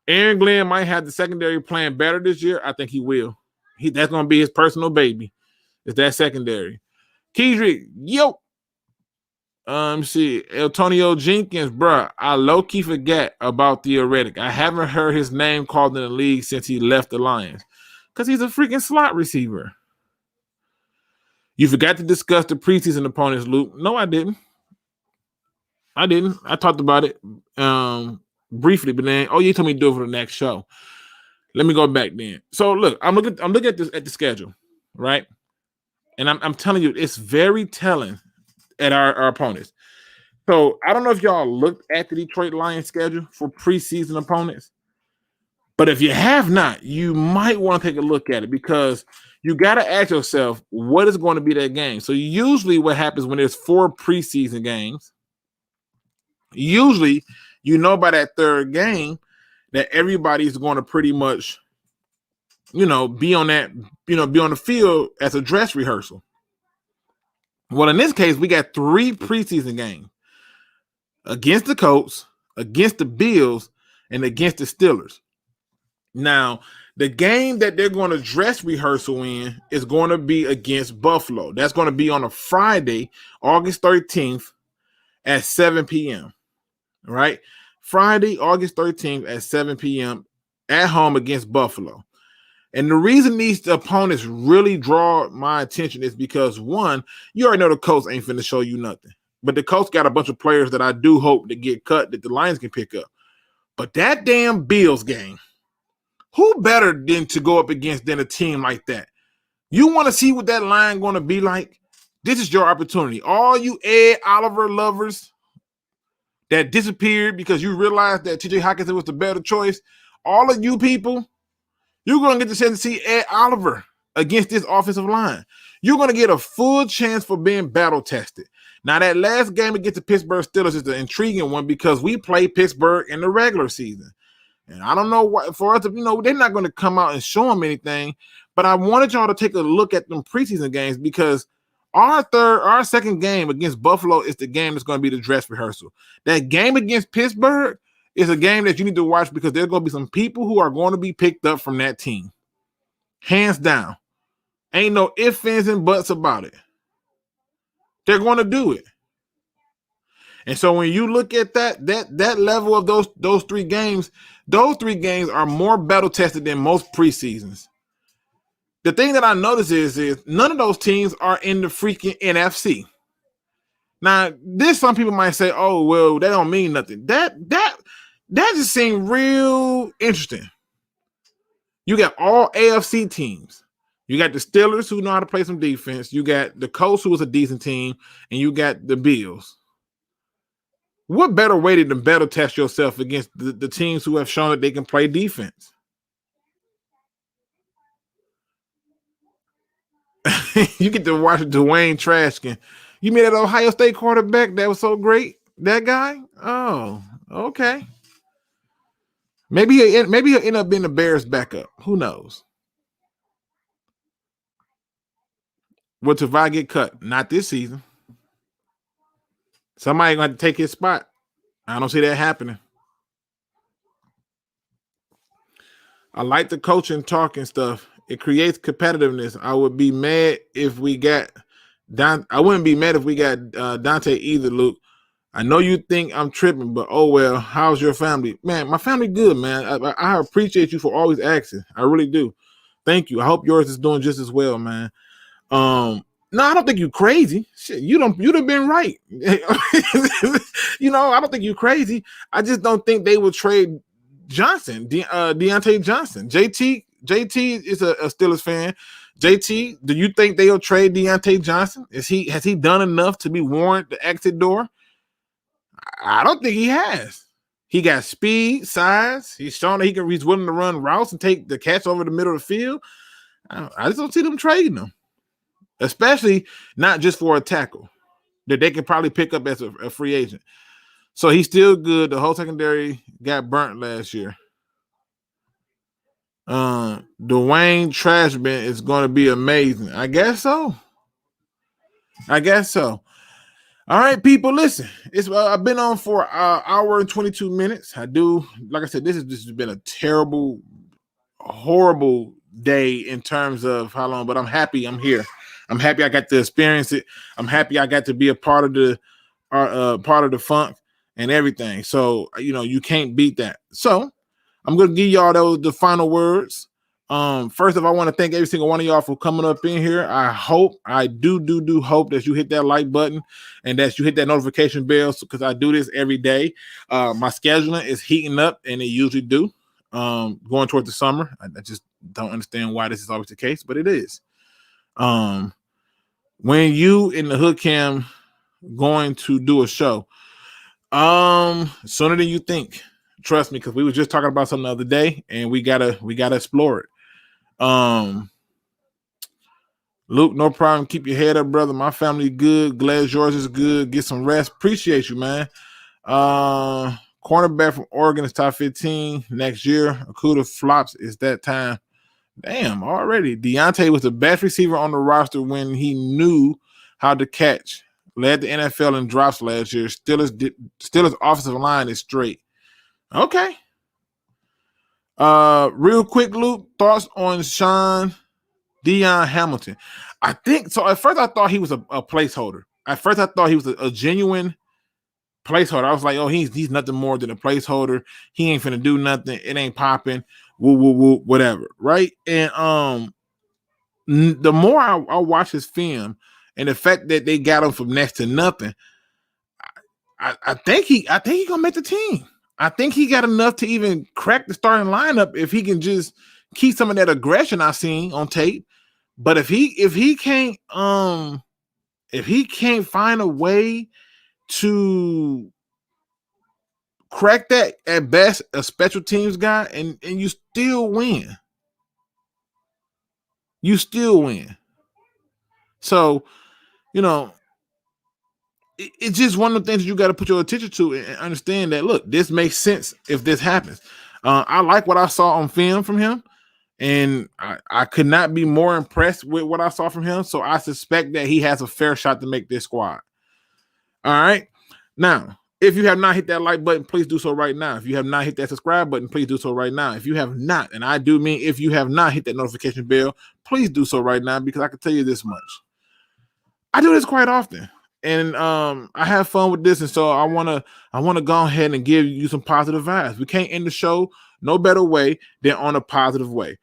Aaron Glenn might have the secondary playing better this year. I think he will. That's going to be his personal baby. It's that secondary. Kedrick, yo. Antonio Jenkins, bruh, I low-key forget about Theoretic. I haven't heard his name called in the league since he left the Lions because he's a freaking slot receiver. You forgot to discuss the preseason opponents, Luke. No, I didn't. I talked about it briefly, but then, you told me to do it for the next show. Let me go back then. So, look, I'm looking at the schedule, right? And I'm telling you, it's very telling at our opponents. So I don't know if y'all looked at the Detroit Lions schedule for preseason opponents, but if you have not, you might want to take a look at it because you got to ask yourself, what is going to be that game? So usually what happens when there's 4 preseason games, usually by that third game that everybody's going to pretty much, be on the field as a dress rehearsal. Well, in this case, we got 3 preseason games against the Colts, against the Bills, and against the Steelers. Now, the game that they're going to dress rehearsal in is going to be against Buffalo. That's going to be on a Friday, August 13th at 7 p.m. Right? Friday, August 13th at 7 p.m. at home against Buffalo. And the reason these opponents really draw my attention is because, one, you already know the Colts ain't finna show you nothing. But the Colts got a bunch of players that I do hope to get cut that the Lions can pick up. But that damn Bills game, who better than to go up against than a team like that? You want to see what that line going to be like? This is your opportunity. All you Ed Oliver lovers that disappeared because you realized that TJ Hockenson was the better choice, all of you people, you're going to get the chance to see Ed Oliver against this offensive line. You're going to get a full chance for being battle-tested. Now, that last game against the Pittsburgh Steelers is the intriguing one because we play Pittsburgh in the regular season. And I don't know what for us, they're not going to come out and show them anything. But I wanted y'all to take a look at them preseason games because Our second game against Buffalo is the game that's going to be the dress rehearsal. That game against Pittsburgh is a game that you need to watch because there's going to be some people who are going to be picked up from that team. Hands down. Ain't no ifs, ands, and buts about it. They're going to do it. And so when you look at that level of those three games are more battle tested than most preseasons. The thing that I notice is none of those teams are in the freaking NFC. Now, some people might say, "Oh, well, that don't mean nothing." That just seemed real interesting. You got all AFC teams. You got the Steelers who know how to play some defense. You got the Colts who was a decent team, and you got the Bills. What better way to battle test yourself against the teams who have shown that they can play defense? You get to watch Dwayne Trashkin. You mean that Ohio State quarterback that was so great? That guy? Oh, okay. Maybe he'll end up being the Bears' backup. Who knows? Will Tavai get cut? Not this season. Somebody going to take his spot. I don't see that happening. I like the coaching talk and stuff. It creates competitiveness. I would be mad if we got I wouldn't be mad if we got Dante either, Luke. I know you think I'm tripping, but oh well. How's your family? Man, my family good, man. I appreciate you for always asking. I really do. Thank you. I hope yours is doing just as well, man. No, I don't think you crazy. Shit, you'd have been right. I don't think you crazy. I just don't think they would trade Johnson, Deontay Johnson. JT is a Steelers fan. JT, do you think they'll trade Deontay Johnson? Has he done enough to be warrant the exit door? I don't think he has. He got speed, size. He's shown that he's willing to run routes and take the catch over the middle of the field. I just don't see them trading him, especially not just for a tackle that they could probably pick up as a free agent. So he's still good. The whole secondary got burnt last year. Dwayne Trashman is going to be amazing. I guess so. All right, people, listen. I've been on for an hour and 22 minutes. Like I said, this has been a terrible, horrible day in terms of how long, but I'm happy I'm here. I'm happy I got to experience it. I'm happy I got to be a part of the funk and everything. So, you can't beat that. So I'm going to give y'all the final words. First of all, I want to thank every single one of y'all for coming up in here. I do hope that you hit that like button and that you hit that notification bell because I do this every day. My scheduling is heating up, and it usually do. Going towards the summer. I just don't understand why this is always the case, but it is. When you in the hood cam going to do a show, sooner than you think. Trust me, because we were just talking about something the other day, and we gotta explore it. Luke, no problem. Keep your head up, brother. My family good. Glad yours is good. Get some rest. Appreciate you, man. Cornerback from Oregon is top 15 next year. Akuda flops. It's that time. Damn, already. Deontay was the best receiver on the roster when he knew how to catch. Led the NFL in drops last year. Steelers offensive line is straight. Okay. Real quick, Luke, thoughts on Dion Hamilton. I think so. At first, I thought he was a placeholder. At first, I thought he was a genuine placeholder. I was like, oh, he's nothing more than a placeholder. He ain't finna do nothing. It ain't popping. Woo, woo, woo, whatever. Right. And the more I watch his film and the fact that they got him from next to nothing, I think he gonna make the team. I think he got enough to even crack the starting lineup if he can just keep some of that aggression I've seen on tape. But if he can't find a way to crack that, at best a special teams guy, and you still win. You still win. So, it's just one of the things you got to put your attention to and understand that, look, this makes sense if this happens. I like what I saw on film from him, And I could not be more impressed with what I saw from him. So I suspect that he has a fair shot to make this squad. All right. Now, if you have not hit that like button, please do so right now. If you have not hit that subscribe button, please do so right now. If you have not, and I do mean if you have not hit that notification bell, please do so right now, because I can tell you this much. I do this quite often. And I have fun with this. And so I wanna go ahead and give you some positive vibes. We can't end the show no better way than on a positive way.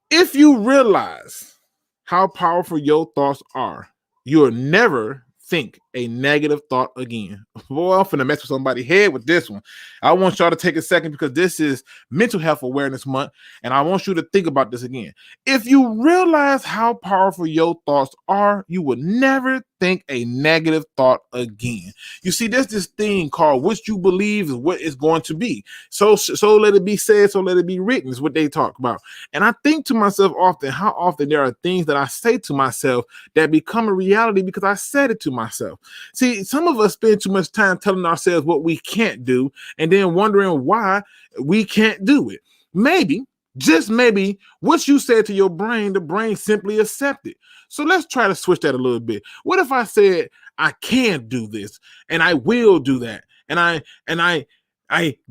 If you realize how powerful your thoughts are, you'll never think a negative thought again. Boy, I'm finna mess with somebody's head with this one. I want y'all to take a second, because this is Mental Health Awareness Month, and I want you to think about this again. If you realize how powerful your thoughts are, you will never think a negative thought again. You see, there's this thing called what you believe is what it's going to be. So let it be said, so let it be written, is what they talk about. And I think to myself often, how often there are things that I say to myself that become a reality because I said it to myself. See, some of us spend too much time telling ourselves what we can't do and then wondering why we can't do it. Maybe, just maybe, what you said to your brain, the brain simply accepted. So let's try to switch that a little bit. What if I said, I can do this and I will do that, and I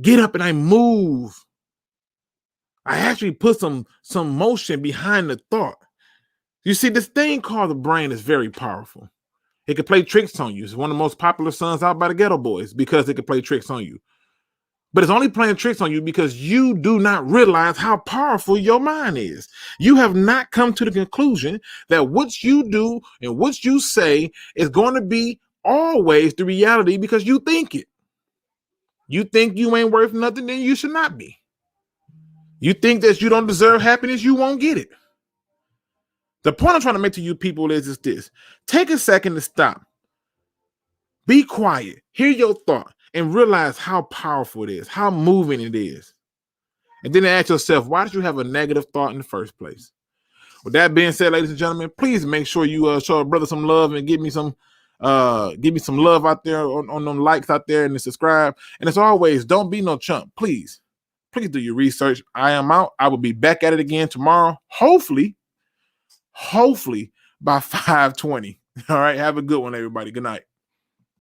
get up and I move. I actually put some motion behind the thought. You see, this thing called the brain is very powerful. It can play tricks on you. It's one of the most popular songs out by the Ghetto Boys, because it can play tricks on you. But it's only playing tricks on you because you do not realize how powerful your mind is. You have not come to the conclusion that what you do and what you say is going to be always the reality because you think it. You think you ain't worth nothing, then you should not be. You think that you don't deserve happiness, you won't get it. The point I'm trying to make to you people is this. Take a second to stop. Be quiet. Hear your thought and realize how powerful it is, how moving it is. And then ask yourself, why did you have a negative thought in the first place? With that being said, ladies and gentlemen, please make sure you show a brother some love and give me some love out there on them likes out there, and subscribe. And as always, don't be no chump. Please do your research. I am out. I will be back at it again tomorrow. Hopefully by 5:20. All right. Have a good one, everybody. Good night.